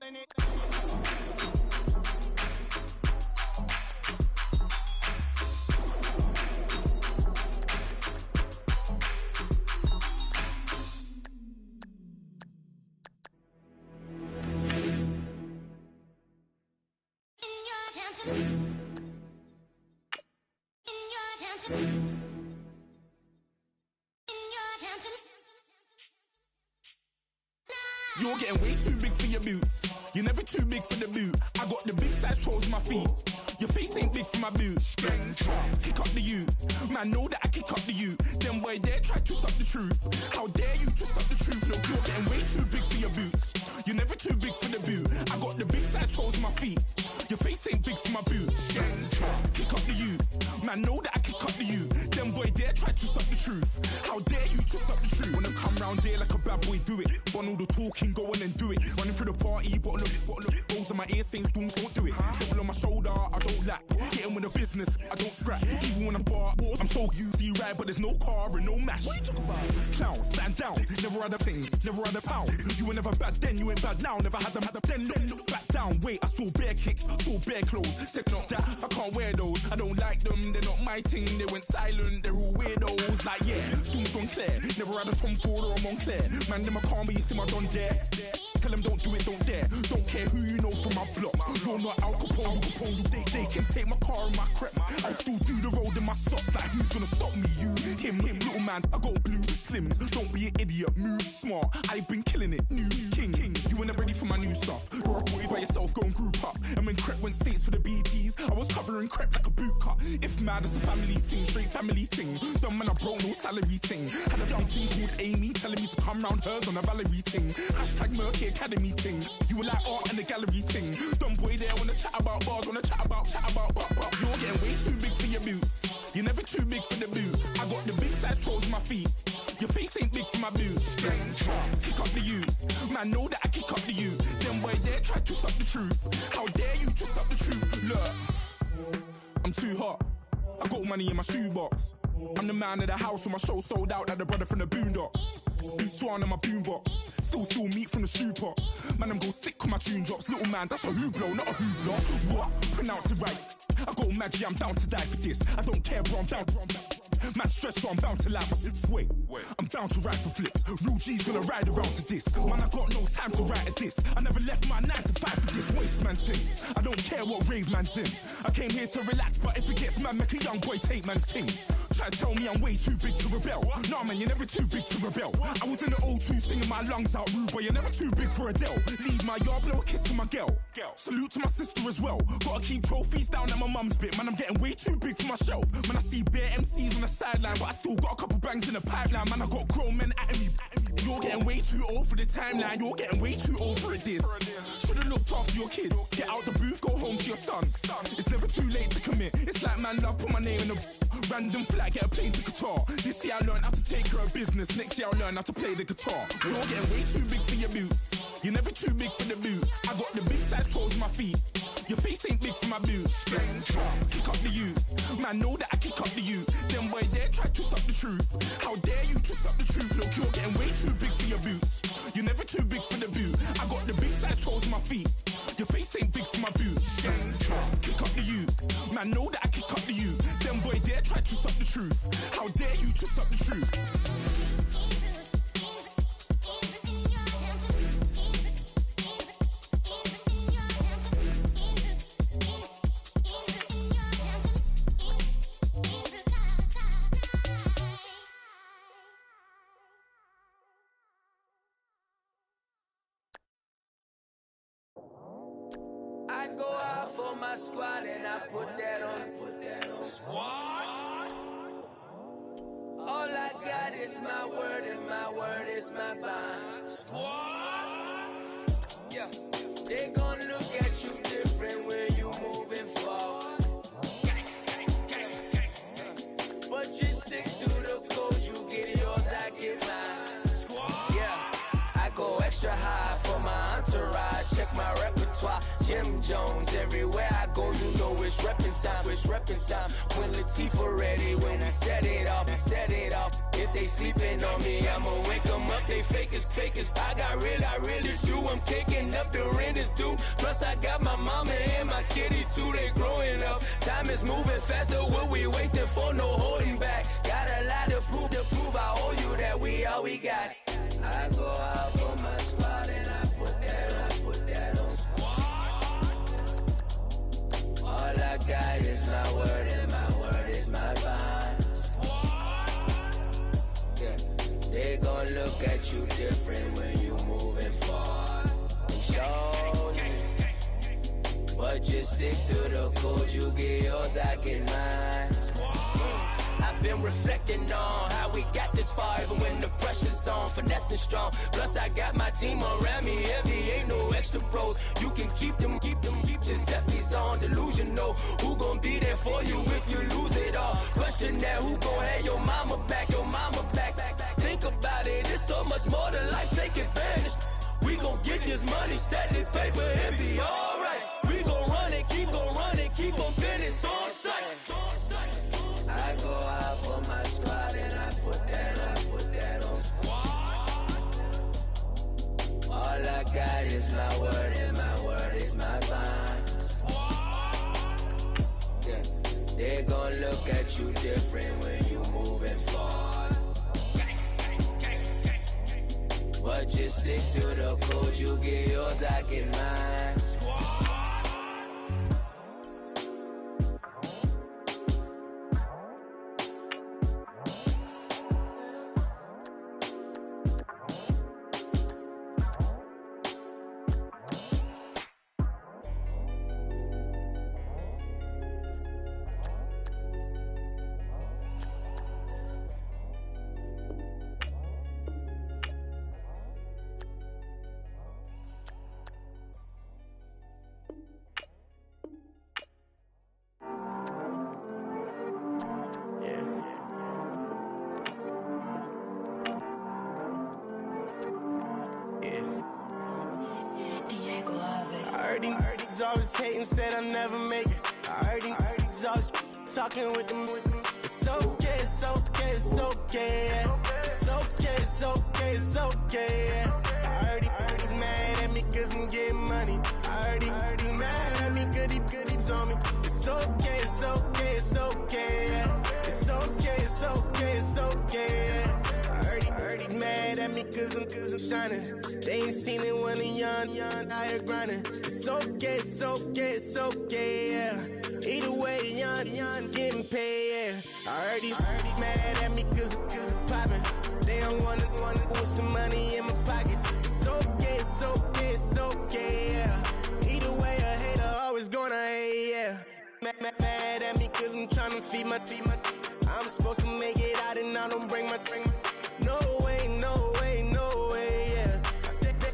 You're getting way too big for your boots. You're never too big for the boot. I got the big size toes on my feet. Your face ain't big for my boots. Kick up the you. Man, know that I kick up the you. Then boy dare try to suck the truth. How dare you to suck the truth? Look, you're getting way too big for your boots. You're never too big for the boot. I got the big size toes on my feet. Your face ain't big for my boots. Kick up the you. Man, know that I kick up the you. Then boy dare try to suck the truth. How dare you to suck the truth? When I come round there like a bad boy, do it. Want all the talking, go on and do it. Running through the party, bottle of rolls on my ear saying storms, don't do it. Double on my shoulder, I don't lack. Hitting with the business, I don't scrap. Even when I'm bar, I'm so used to you right, but there's no car and no mash. What you talk about? Clown, stand down. Never had a thing, never had a pound. You were never bad then, you ain't bad now. Never had them, then look back down. Wait, I saw bare kicks, saw bare clothes. Said not that, I can't wear those. I don't like them, they're not my thing. They went silent, they're all weirdos. Like yeah, Storm's gone clear. Never had a Tom Ford or a Montclair. Man, them a calm, but you see my don dare. Tell them don't do it, don't dare. Don't care who you know from my block. You're not Al Capone. They can take my car and my creps. I still do the road in my socks. Like who's gonna stop me? You, him, little man. I got blue slims. Don't be an idiot. Move smart. I've been killing it. New king. You weren't ready for my new stuff. You're a boy by yourself. Go and group up. And when Crep went states for the BTs, I was covering Crep like a boot cut. If mad, it's a family thing. Straight family thing. Dumb man, I broke no salary thing. Had a young thing called Amy telling me to come round hers on a Valerie thing. Hashtag Murky Academy thing. You were like art and the gallery thing. Dumb boy there wanna chat about bars, wanna chat about. You're getting way too big for your boots. You're never too big for the boot. I got the big size toes on my feet. Your face ain't big for my boots. Kick up the you. Man, know that I kick up the you. Then boy dare try to suck the truth. How dare you to suck the truth? Look, I'm too hot. I got money in my shoebox. I'm the man of the house when my show sold out like the brother from the Boondocks. Beat Swan in my boombox. Still meat from the stew pot. Man, I'm go sick when my tune drops. Little man, that's a hooplo, not a hoopla. What? Pronounce it right. I got magic, I'm down to die for this. I don't care, bro, I'm down. Man stressed, so I'm bound to lie my slips. Wait, I'm bound to ride for flips. Real G's gonna ride around to this. Man, I got no time to write at this. I never left my 9 to 5 for this waste man thing. I don't care what rave man's in. I came here to relax, but if it gets mad, make a young boy take man's things. Try to tell me I'm way too big to rebel. Nah, man, you're never too big to rebel. I was in the O2 singing my lungs out, rude boy. You're never too big for Adele. Leave my yard, blow a kiss to my girl. Salute to my sister as well. Gotta keep trophies down at my mum's bit. Man, I'm getting way too big for my shelf. Man, I see bare MCs on the sideline, but I still got a couple bangs in the pipeline. Man, I got grown men at me. You're getting way too old for the timeline. You're getting way too old for this. Should've looked after your kids. Get out the booth, go home to your son. It's never too late to commit. It's like man love, put my name in the Random flat, get a plane to Qatar. This year I learned how to take care of business. Next year I learn how to play the guitar. You're getting way too big for your boots. You're never too big for the boot. I got the big size toes on my feet. Your face ain't big for my boots. Kick up the you. Man, know that I kick up the you. Them boy there try to twist up the truth. How dare you twist up the truth? Look, you're getting way too big for your boots. You're never too big for the boot. I got the big size toes on my feet. Your face ain't big for my boots. Kick up the you. Man, know that I kick up the you. Them boy there try to twist up the truth. How dare you twist up the truth? I go out for my squad and I put that on. Squad. All I got is my word and my word is my bond. Squad. Yeah. They gon' look at you different when you moving forward. But you stick to the code, you get yours, I get mine. Squad. Yeah. I go extra high for my entourage. Check my repertoire. Jim Jones, everywhere I go, you know it's reppin' time. It's reppin' time. When Latifah ready, when we set it off, we set it off. If they sleeping on me, I'ma wake them up. They fakers. I really do. I'm kicking up, the rent is due. Plus I got my mama and my kiddies too. They growing up. Time is moving faster. What we wasting for? No holding back. Got a lot to prove. I owe you that we all we got. I go out for my squad and I put that on squad. All I got is my word and my word is my bond. Squad. Yeah, they gon' look at you different when you moving forward. And show this, but just stick to the code. You get yours, I get mine. I've been reflecting on how we got this far, even when the pressure's on, finessing strong. Plus I got my team around me heavy, ain't no extra bros. You can keep them, Giuseppe's on delusional. Who gon' be there for you if you lose it all? Question that, who gon' have your mama back, Think about it, it's so much more to life, take advantage. We gon' get this money, stack this paper and be alright. We gon' run it, keep on finish on sight. I go out for my squad and I put that on squad. All I got is my word and my word is my bond. Squad. Yeah, they gon' look at you different when you moving forward. But just stick to the code, you get yours, I get mine. Squad. Always hating, said I'll never make it. I heard he's always talking with them. It's okay, it's okay, it's okay, yeah. It's okay, it's okay, it's okay, yeah. I heard he's mad at me cause I'm getting money. I heard he's mad at me cause he's on me. It's okay, it's okay, it's okay, yeah. It's okay, it's okay, it's okay, yeah. I heard he's mad at me cause I'm shining. They ain't seen it when I'm young, out here grinding. It's okay, it's okay, it's okay, yeah. Either way, young, getting paid, yeah. I heard he's mad at me cause I'm poppin'. They don't wanna with some money in my pockets. It's okay, it's okay, it's okay, yeah. Either way, a hater always gonna hate, yeah. Mad at me cause I'm tryna feed my I'm supposed to make it out and I don't bring my No way, no way, no way, yeah.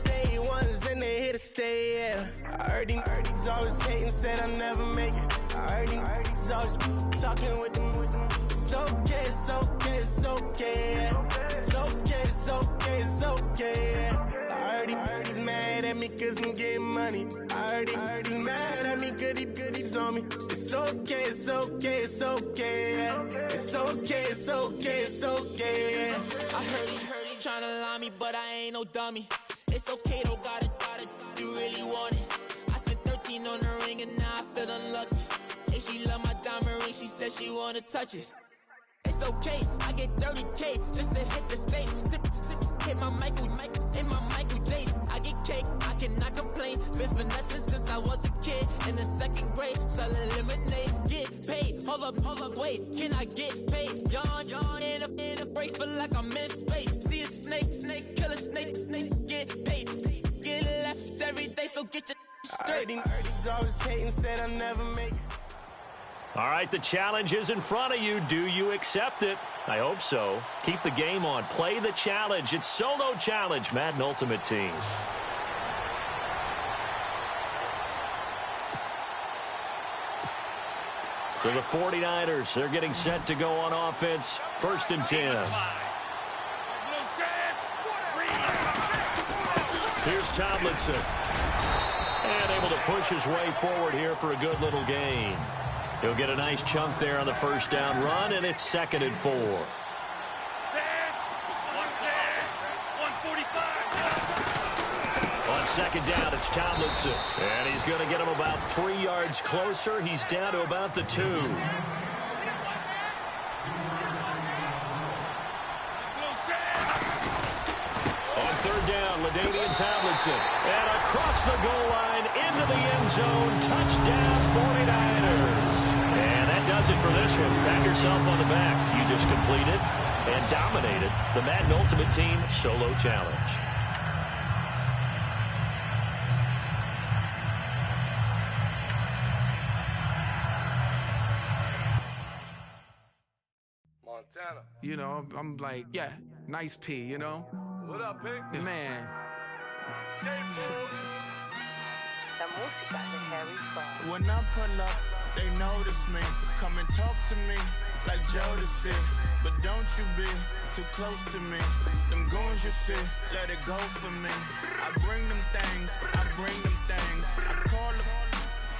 Day ones and they here to stay, yeah. I heard he's always hating, said I'll never make it. I heard he's always talking with them. It's okay, it's okay, it's okay. It's okay, it's okay, it's okay. I heard he's mad at me cause I'm getting money. I heard he's mad at me cause he's on me. It's okay, it's okay, it's okay. It's okay, it's okay, it's okay. I heard he tryna lie me, but I ain't no dummy. It's okay, though, got it, you really want it. I spent 13 on the ring and now I feel unlucky. Hey, she love my diamond ring, she said she wanna touch it. It's okay, I get 30K just to hit the stage. Hit my Michael, in my Michael J. I get cake, I cannot complain. Been finessing since I was a kid. In the 2nd grade, selling lemonade. Get paid, hold up, wait, can I get paid? Yawn, in a break, feel like I'm in space. See a snake, kill a snake, get paid. Get left every day, so get your straight. I heard he's always hating, said I'll never make it. All right, the challenge is in front of you. Do you accept it? I hope so. Keep the game on. Play the challenge. It's Solo Challenge, Madden Ultimate Team. For the 49ers, they're getting set to go on offense. 1st and 10. Here's Tomlinson. And able to push his way forward here for a good little gain. He'll get a nice chunk there on the 1st down run, and it's 2nd and 4. On 2nd down, it's Tomlinson. And he's going to get him about 3 yards closer. He's down to about the 2. On 3rd down, LaDainian Tomlinson. And across the goal line, into the end zone. Touchdown, 49ers. And that does it for this one. Pat yourself on the back. You just completed and dominated the Madden Ultimate Team Solo Challenge. Montana. You know, I'm like, yeah, nice P, you know? What up, Pig? Man. La música de Harry Fraud. When I pull up, they notice me. Come and talk to me like Jodeci. But don't you be too close to me. Them goons you see, let it go for me. I bring them things, I bring them things. I call them,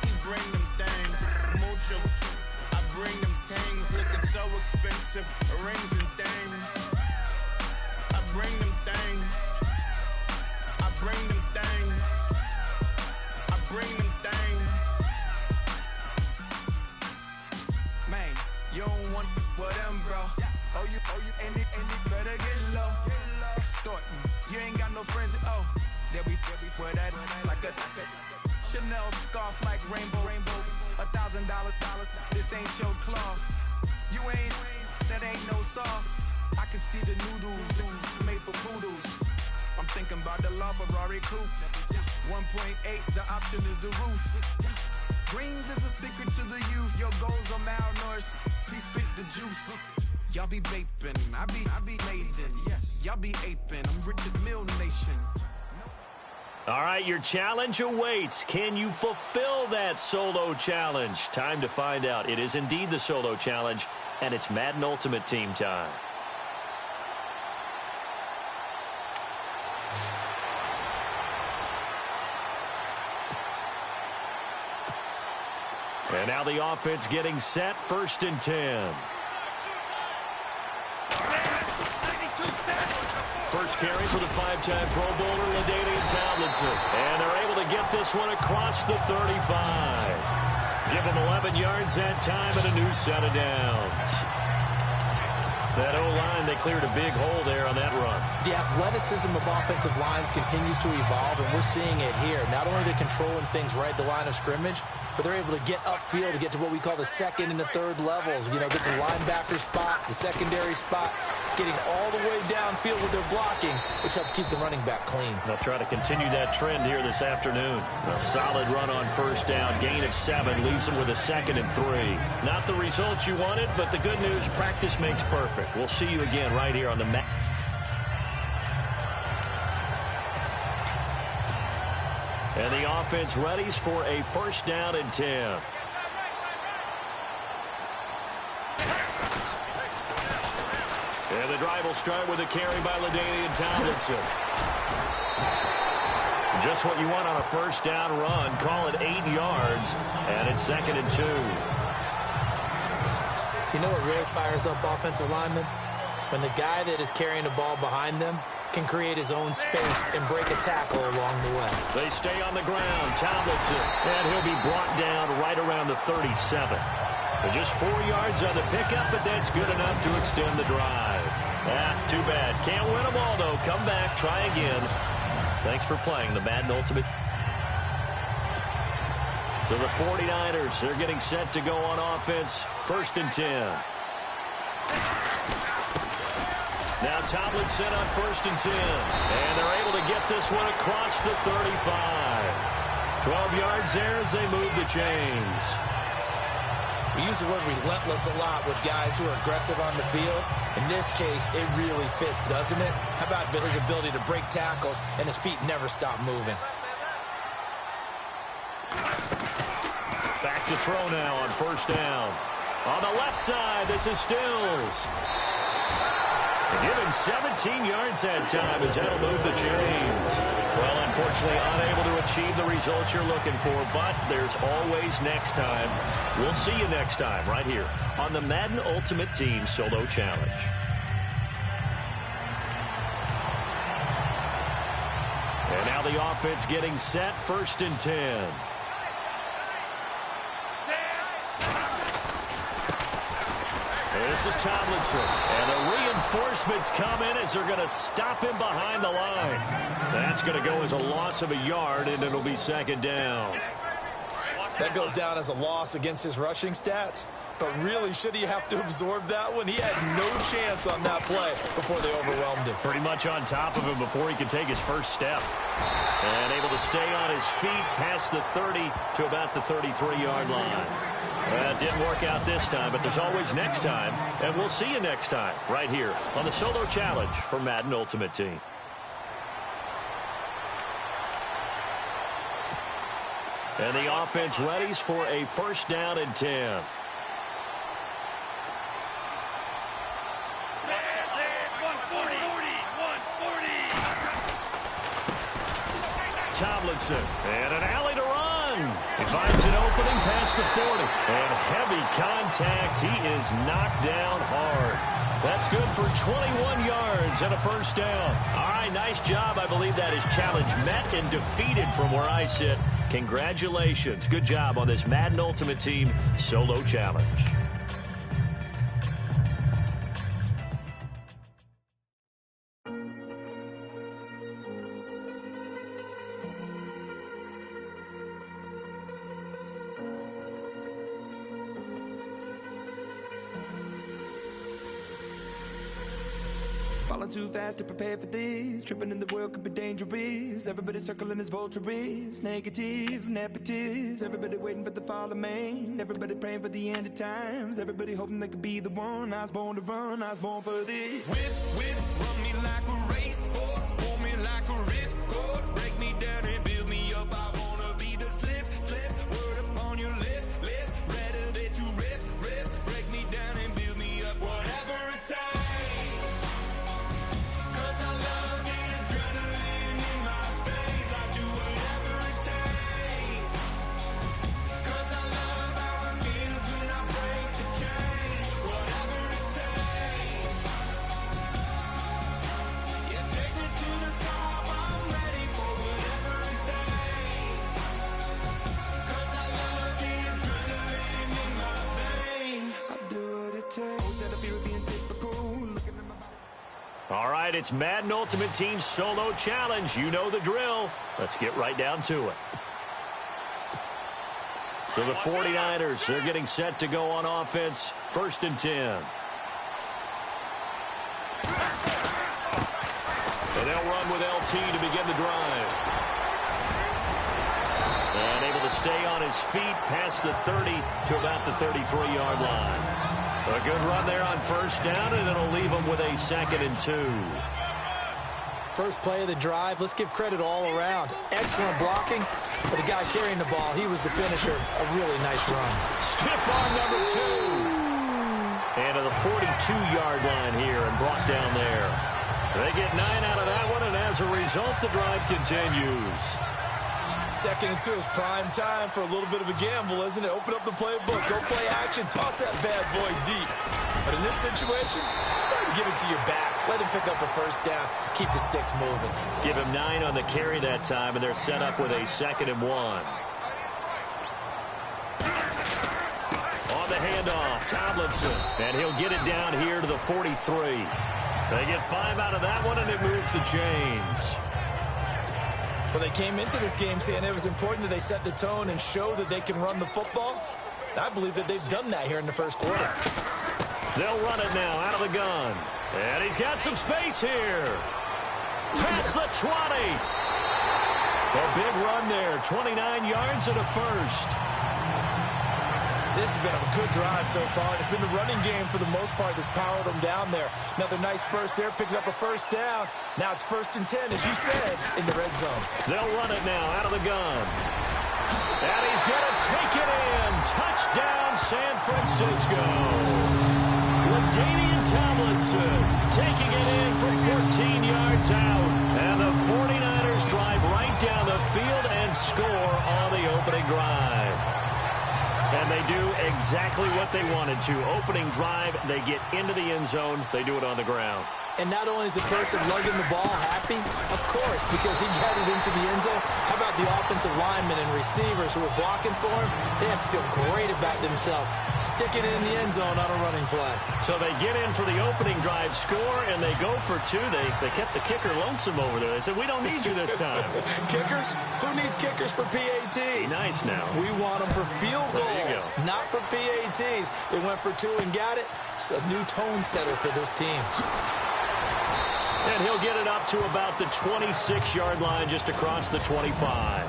he bring them things. Mucho, I bring them things. Looking so expensive, rings and things. I bring them things. I bring them things. I bring them things. Man, you don't want with them, bro. Oh, you, and it better get low. Extorting, you ain't got no friends. Oh, they'll be wear that like a Chanel scarf like rainbow. $1,000, this ain't your cloth. You ain't, that ain't no sauce. I can see the noodles made for poodles. I'm thinking about the LaFerrari coupe. 1.8, the option is the roof. Greens is a secret to the youth. Your goals are malnourished. Please spit the juice. Y'all be vaping, I be laden. Yes, y'all be aping. I'm Richard Mill Nation. All right, your challenge awaits. Can you fulfill that solo challenge? Time to find out. It is indeed the solo challenge, and it's Madden Ultimate Team time. And now the offense getting set, 1st and 10. First carry for the 5-time Pro Bowler, LaDainian Tomlinson. And they're able to get this one across the 35. Give them 11 yards that time and a new set of downs. That O-line, they cleared a big hole there on that run. The athleticism of offensive lines continues to evolve, and we're seeing it here. Not only are they controlling things right at the line of scrimmage, but they're able to get upfield to get to what we call the 2nd and the 3rd levels. You know, get to the linebacker spot, the secondary spot, getting all the way downfield with their blocking, which helps keep the running back clean. They'll try to continue that trend here this afternoon. A solid run on 1st down, gain of 7, leaves them with a 2nd and 3. Not the results you wanted, but the good news, practice makes perfect. We'll see you again right here on the mat. And the offense readies for a 1st down and 10. And the drive will start with a carry by LaDainian Tomlinson. Just what you want on a first down run. Call it 8 yards, and it's 2nd and 2. You know what really fires up offensive linemen? When the guy that is carrying the ball behind them can create his own space and break a tackle along the way. They stay on the ground. Tomlinson, and he'll be brought down right around the 37. Just 4 yards on the pickup, but that's good enough to extend the drive. Too bad. Can't win them all, though. Come back, try again. Thanks for playing the Madden Ultimate. So the 49ers, they're getting set to go on offense. 1st and 10. Now Tomlinson on 1st and 10. And they're able to get this one across the 35. 12 yards there as they move the chains. We use the word relentless a lot with guys who are aggressive on the field. In this case, it really fits, doesn't it? How about his ability to break tackles and his feet never stop moving? Back to throw now on 1st down. On the left side, this is Stills. Give him 17 yards that time as that'll move the chains. Well, unfortunately, unable to achieve the results you're looking for, but there's always next time. We'll see you next time right here on the Madden Ultimate Team Solo Challenge. And now the offense getting set, 1st and 10. This is Tomlinson, and the reinforcements come in as they're going to stop him behind the line. That's going to go as a loss of a yard, and it'll be 2nd down. That goes down as a loss against his rushing stats, but really, should he have to absorb that one? He had no chance on that play before they overwhelmed him. Pretty much on top of him before he could take his first step. And able to stay on his feet past the 30 to about the 33-yard line. It didn't work out this time, but there's always next time, and we'll see you next time right here on the Solo Challenge for Madden Ultimate Team. And the offense readies for a 1st down and 10. Tomlinson, and an alley to run. He finds an opening past the 40. And heavy contact. He is knocked down hard. That's good for 21 yards and a 1st down. All right, nice job. I believe that is challenge met and defeated from where I sit. Congratulations. Good job on this Madden Ultimate Team Solo Challenge. Falling too fast to prepare for this. Tripping in the world could be dangerous. Everybody circling as vultures. Negative, nepotist. Everybody waiting for the fall of man. Everybody praying for the end of times. Everybody hoping they could be the one. I was born to run, I was born for this. Whip, run me like a racehorse. Pull me like a ripcord. Break me down and build me up. I wanna be the slip. Word upon your lip. Rather that you rip. Break me down and build me up. Whatever it takes. All right, it's Madden Ultimate Team Solo Challenge. You know the drill. Let's get right down to it. So the 49ers, they're getting set to go on offense. 1st and 10. And they'll run with LT to begin the drive. And able to stay on his feet past the 30 to about the 33-yard line. A good run there on 1st down, and it'll leave them with a 2nd and 2. First play of the drive, let's give credit all around. Excellent blocking, but the guy carrying the ball, he was the finisher. A really nice run. Stiff arm number 2. And to the 42-yard line here and brought down there. They get 9 out of that one, and as a result, the drive continues. 2nd and 2 is prime time for a little bit of a gamble, isn't it? Open up the playbook, go play action, toss that bad boy deep. But in this situation, go ahead and give it to your back. Let him pick up a first down. Keep the sticks moving. Give him 9 on the carry that time, and they're set up with a 2nd and 1. On the handoff, Tomlinson, and he'll get it down here to the 43. They get 5 out of that one, and it moves the chains. Well, they came into this game saying it was important that they set the tone and show that they can run the football. And I believe that they've done that here in the first quarter. They'll run it now out of the gun. And he's got some space here. Past the 20. A big run there. 29 yards and a first. This has been a good drive so far. It's been the running game for the most part that's powered them down there. Another nice burst there, picking up a first down. Now it's 1st and 10, as you said, in the red zone. They'll run it now out of the gun. And he's going to take it in. Touchdown, San Francisco. LaDainian Tomlinson taking it in from 14 yards out. And the 49ers drive right down the field and score on the opening drive. And they do exactly what they wanted to. Opening drive, they get into the end zone. They do it on the ground. And not only is the person lugging the ball happy, of course, because he got it into the end zone. How about the offensive linemen and receivers who are blocking for him? They have to feel great about themselves, sticking it in the end zone on a running play. So they get in for the opening drive score, and they go for 2. They kept the kicker lonesome over there. They said, we don't need you this time. Kickers? Who needs kickers for PATs? Nice now. We want them for field goals, not for PATs. They went for 2 and got it. It's a new tone setter for this team. And he'll get it up to about the 26-yard line, just across the 25.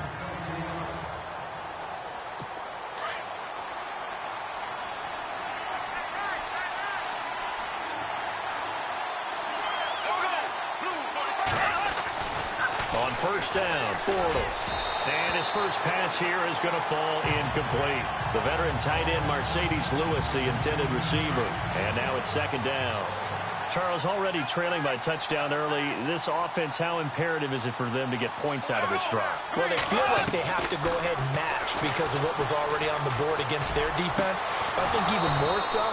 On first down, Bortles. And his first pass here is going to fall incomplete. The veteran tight end, Mercedes Lewis, the intended receiver. And now it's 2nd down. Charles, already trailing by touchdown early. This offense, how imperative is it for them to get points out of this drive? Well, they feel like they have to go ahead and match because of what was already on the board against their defense. But I think even more so,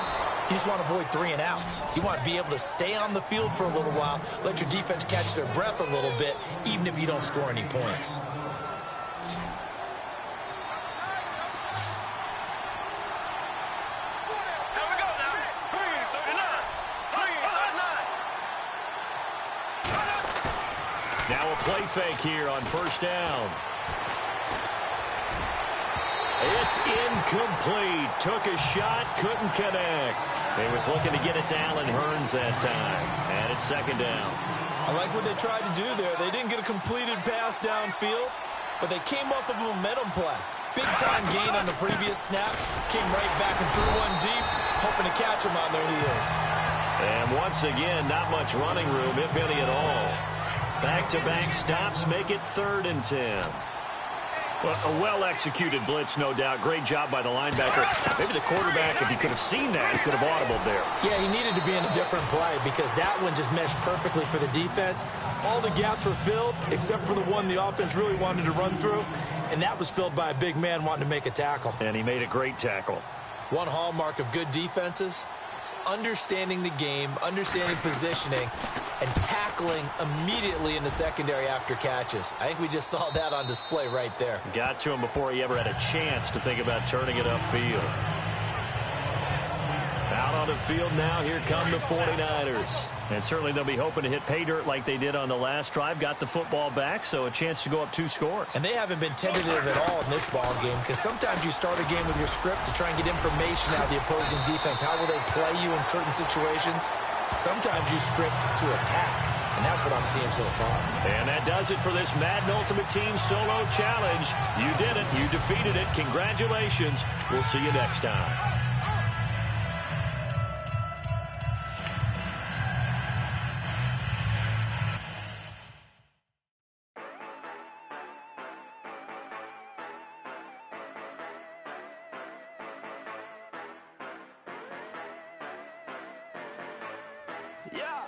you just want to avoid 3 and outs. You want to be able to stay on the field for a little while, let your defense catch their breath a little bit, even if you don't score any points. Now a play fake here on first down. It's incomplete. Took a shot, couldn't connect. He was looking to get it to Allen Hurns that time. And it's 2nd down. I like what they tried to do there. They didn't get a completed pass downfield, but they came up with a momentum play. Big-time gain on the previous snap. Came right back and threw one deep, hoping to catch them on their heels. And once again, not much running room, if any at all. Back-to-back stops make it 3rd and 10. Well, a well-executed blitz, no doubt. Great job by the linebacker. Maybe the quarterback, if he could have seen that, could have audibled there. Yeah, he needed to be in a different play because that one just meshed perfectly for the defense. All the gaps were filled except for the one the offense really wanted to run through, and that was filled by a big man wanting to make a tackle. And he made a great tackle. One hallmark of good defenses is understanding the game, understanding positioning, and tackling immediately in the secondary after catches. I think we just saw that on display right there. Got to him before he ever had a chance to think about turning it upfield. Out on the field now, here come the 49ers. And certainly they'll be hoping to hit pay dirt like they did on the last drive. Got the football back, so a chance to go up 2 scores. And they haven't been tentative at all in this ball game because sometimes you start a game with your script to try and get information out of the opposing defense. How will they play you in certain situations? Sometimes you script to attack, and that's what I'm seeing so far. And that does it for this Madden Ultimate Team Solo Challenge. You did it. You defeated it. Congratulations. We'll see you next time. Yeah.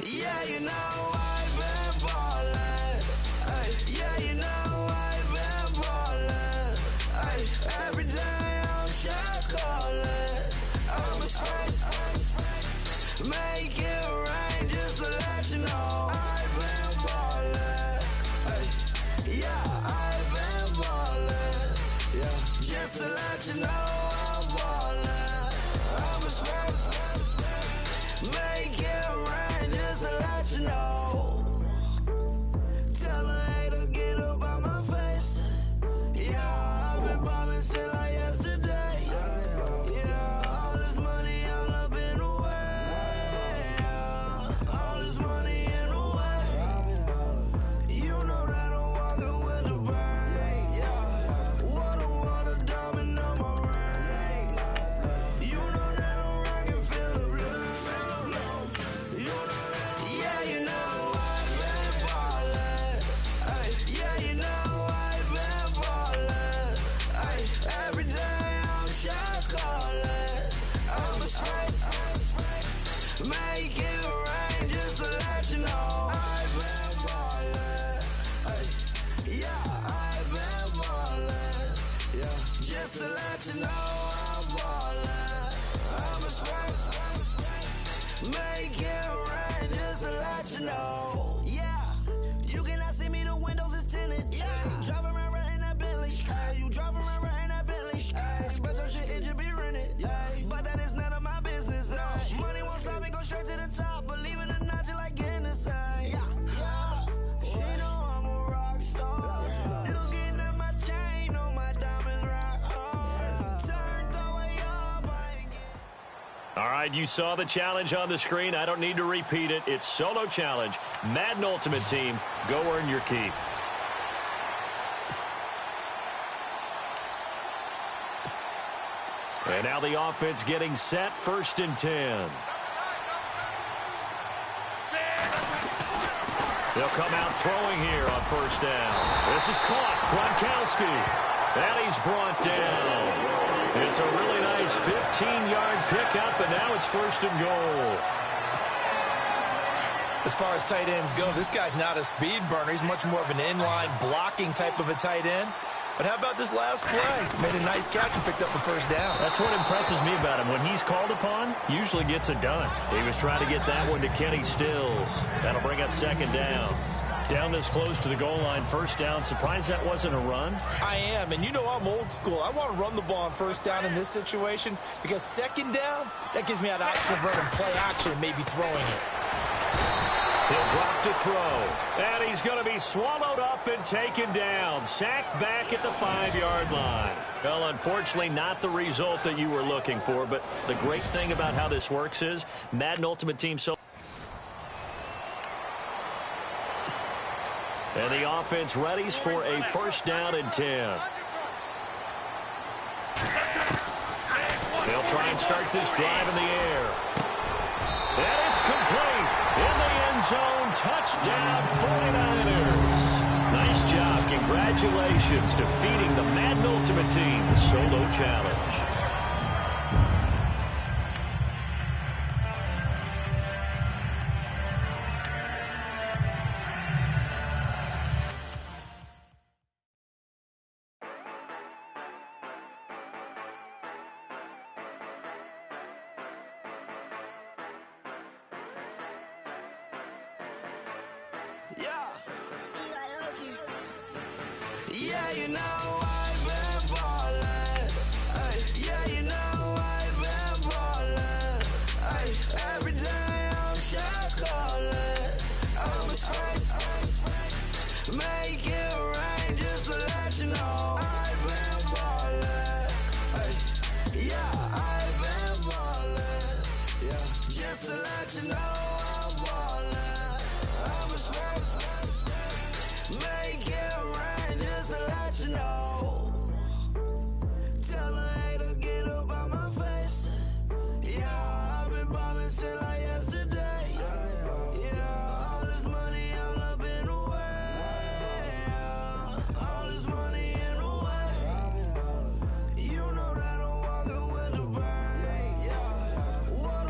Yeah, you know I've been ballin'. Ay, yeah, you know I've been ballin'. Ay, every day I'm shot callin'. I'm a spray. Make it rain just to let you know I've been ballin'. Ay, yeah, I've been ballin'. Yeah, just to let you know I'm ballin'. I'm a spray. Make it rain just to let you know. Tell a hater get up out my face. Yeah, I've been ballin' since like yesterday. Yeah, all this money all up in the way. Yeah, all this money in the way. You know that I'm walking with the bank. Yeah, water, diamond on my ring. You know that I'm rockin' feel the blue. You know that, yeah, you know I've been ballin'. Ay, yeah, you know I've been ballin'. Ay, every day I'm shot callin'. I'm a spray. Make it rain just to let you know I've been ballin'. Ay, yeah, I've been ballin'. Yeah, just to let you know I'm ballin'. I'm a spray. Make it rain just to let you know. Yeah, you cannot see me, the windows is tinted. Yeah, driving around right in that Bentley. Hey, you driving around right in that Bentley. Hey, but your shit, it just be rented. Yeah, but that is none of my business. Money won't stop me, go straight to the top. Believe it or not, you like getting the same. Yeah, yeah. She know I'm a rock star. Looking at my chain, on my diamonds right hard. Turned the way up, I ain't get. All right, you saw the challenge on the screen. I don't need to repeat it. It's solo challenge. Madden Ultimate Team, go earn your keep. And now the offense getting set, 1st and 10. They'll come out throwing here on 1st down. This is caught. Gronkowski. And he's brought down. It's a really nice 15-yard pickup, and now it's 1st and goal. As far as tight ends go, this guy's not a speed burner. He's much more of an inline blocking type of a tight end. But how about this last play? Made a nice catch and picked up the 1st down. That's what impresses me about him. When he's called upon, usually gets it done. He was trying to get that one to Kenny Stills. That'll bring up 2nd down. Down this close to the goal line, 1st down. Surprised that wasn't a run? I am, and you know I'm old school. I want to run the ball on 1st down in this situation because 2nd down, that gives me an option of running play action and maybe throwing it. He'll drop to throw. And he's going to be swallowed up and taken down. Sacked back at the 5-yard line. Well, unfortunately, not the result that you were looking for. But the great thing about how this works is Madden Ultimate Team so. And the offense readies for a 1st down and 10. They'll try and start this drive in the air. And it's complete. In the end zone, touchdown 49ers. Nice job. Congratulations defeating the Madden Ultimate Team solo challenge. Yeah. Yeah, you know I've been ballin'. Ay, yeah, you know I've been ballin'. Ay, every day I'm shot callin'. I'm a spray. Make it rain just to let you know I've been ballin'. Ay, yeah, I've been ballin'. Yeah, just to let you know I'm ballin'. I'm a spray. Make it rain just to let you know. Tell a hater get up out my face. Yeah, I've been ballin' since like yesterday. Yeah, all this money all up in the way. Yeah, all this money in the way. You know that I'm walking with the bank. Yeah, water,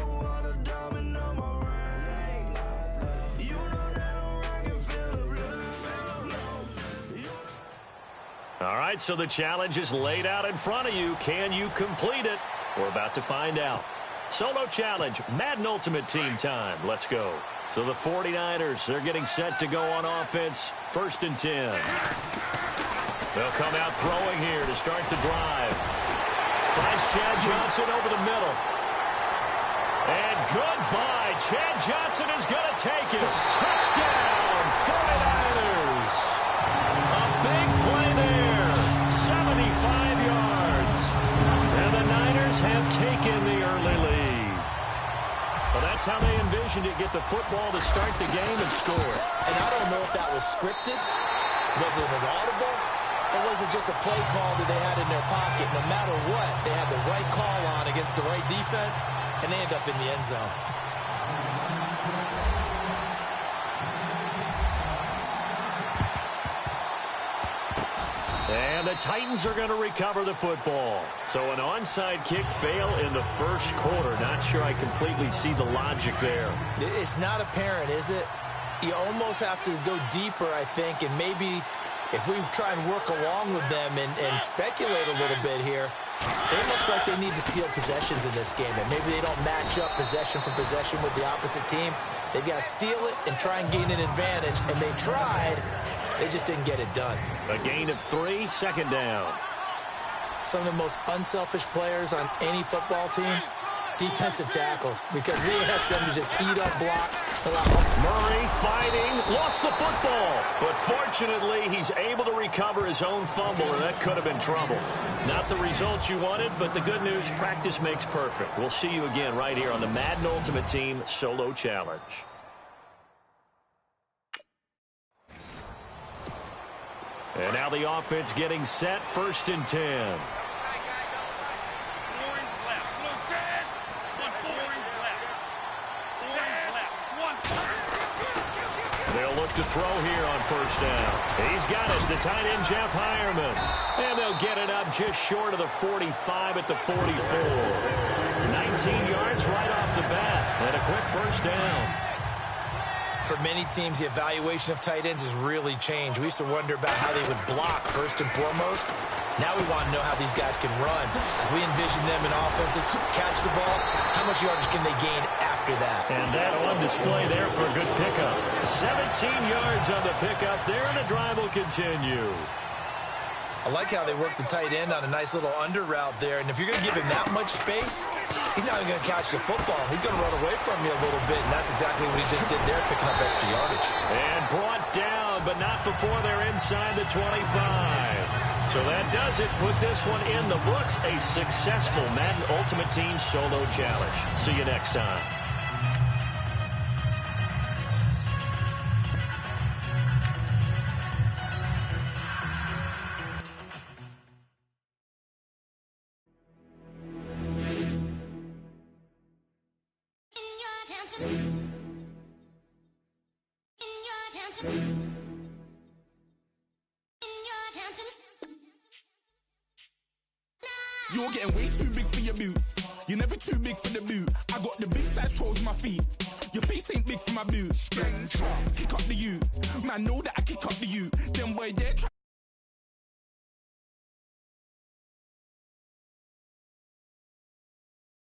All right, so the challenge is laid out in front of you. Can you complete it? We're about to find out. Solo challenge, Madden Ultimate Team time. Let's go. So the 49ers, they're getting set to go on offense. 1st and 10. They'll come out throwing here to start the drive. Finds Chad Johnson over the middle. And goodbye. Chad Johnson is going to take it. Touchdown, 49ers. A big play there. 75 yards. And the Niners have taken the early lead. Well, that's how they envisioned it. Get the football to start the game and score. And I don't know if that was scripted. Was it an audible? Or was it just a play call that they had in their pocket? No matter what, they had the right call on against the right defense, and they end up in the end zone. And the Titans are going to recover the football. So an onside kick fail in the first quarter. Not sure I completely see the logic there. It's not apparent, is it? You almost have to go deeper, I think, and maybe if we try and work along with them and speculate a little bit here, they look like they need to steal possessions in this game, and maybe they don't match up possession for possession with the opposite team. They've got to steal it and try and gain an advantage, and they tried. They just didn't get it done. A gain of 3, 2nd down. Some of the most unselfish players on any football team, defensive tackles, because we ask them to just eat up blocks. Murray fighting, lost the football. But fortunately, he's able to recover his own fumble, and that could have been trouble. Not the results you wanted, but the good news, practice makes perfect. We'll see you again right here on the Madden Ultimate Team Solo Challenge. And now the offense getting set, 1st and 10. They'll look to throw here on 1st down. He's got it, the tight end, Jeff Hireman. And they'll get it up just short of the 45 at the 44. 19 yards right off the bat. And a quick 1st down. For many teams, the evaluation of tight ends has really changed. We used to wonder about how they would block first and foremost. Now we want to know how these guys can run. As we envision them in offenses, catch the ball, how much yardage can they gain after that? And that on display there for a good pickup. 17 yards on the pickup there, and the drive will continue. I like how they work the tight end on a nice little under route there. And if you're going to give him that much space, he's not even going to catch the football. He's going to run away from you a little bit, and that's exactly what he just did there, picking up extra yardage. And brought down, but not before they're inside the 25. So that does it. Put this one in the books. A successful Madden Ultimate Team Solo Challenge. See you next time. You're getting way too big for your boots. You're never too big for the boot. I got the big size toes on my feet. Your face ain't big for my boots. Kick up the U. Man, know that I kick up the U. Them boy, they're trying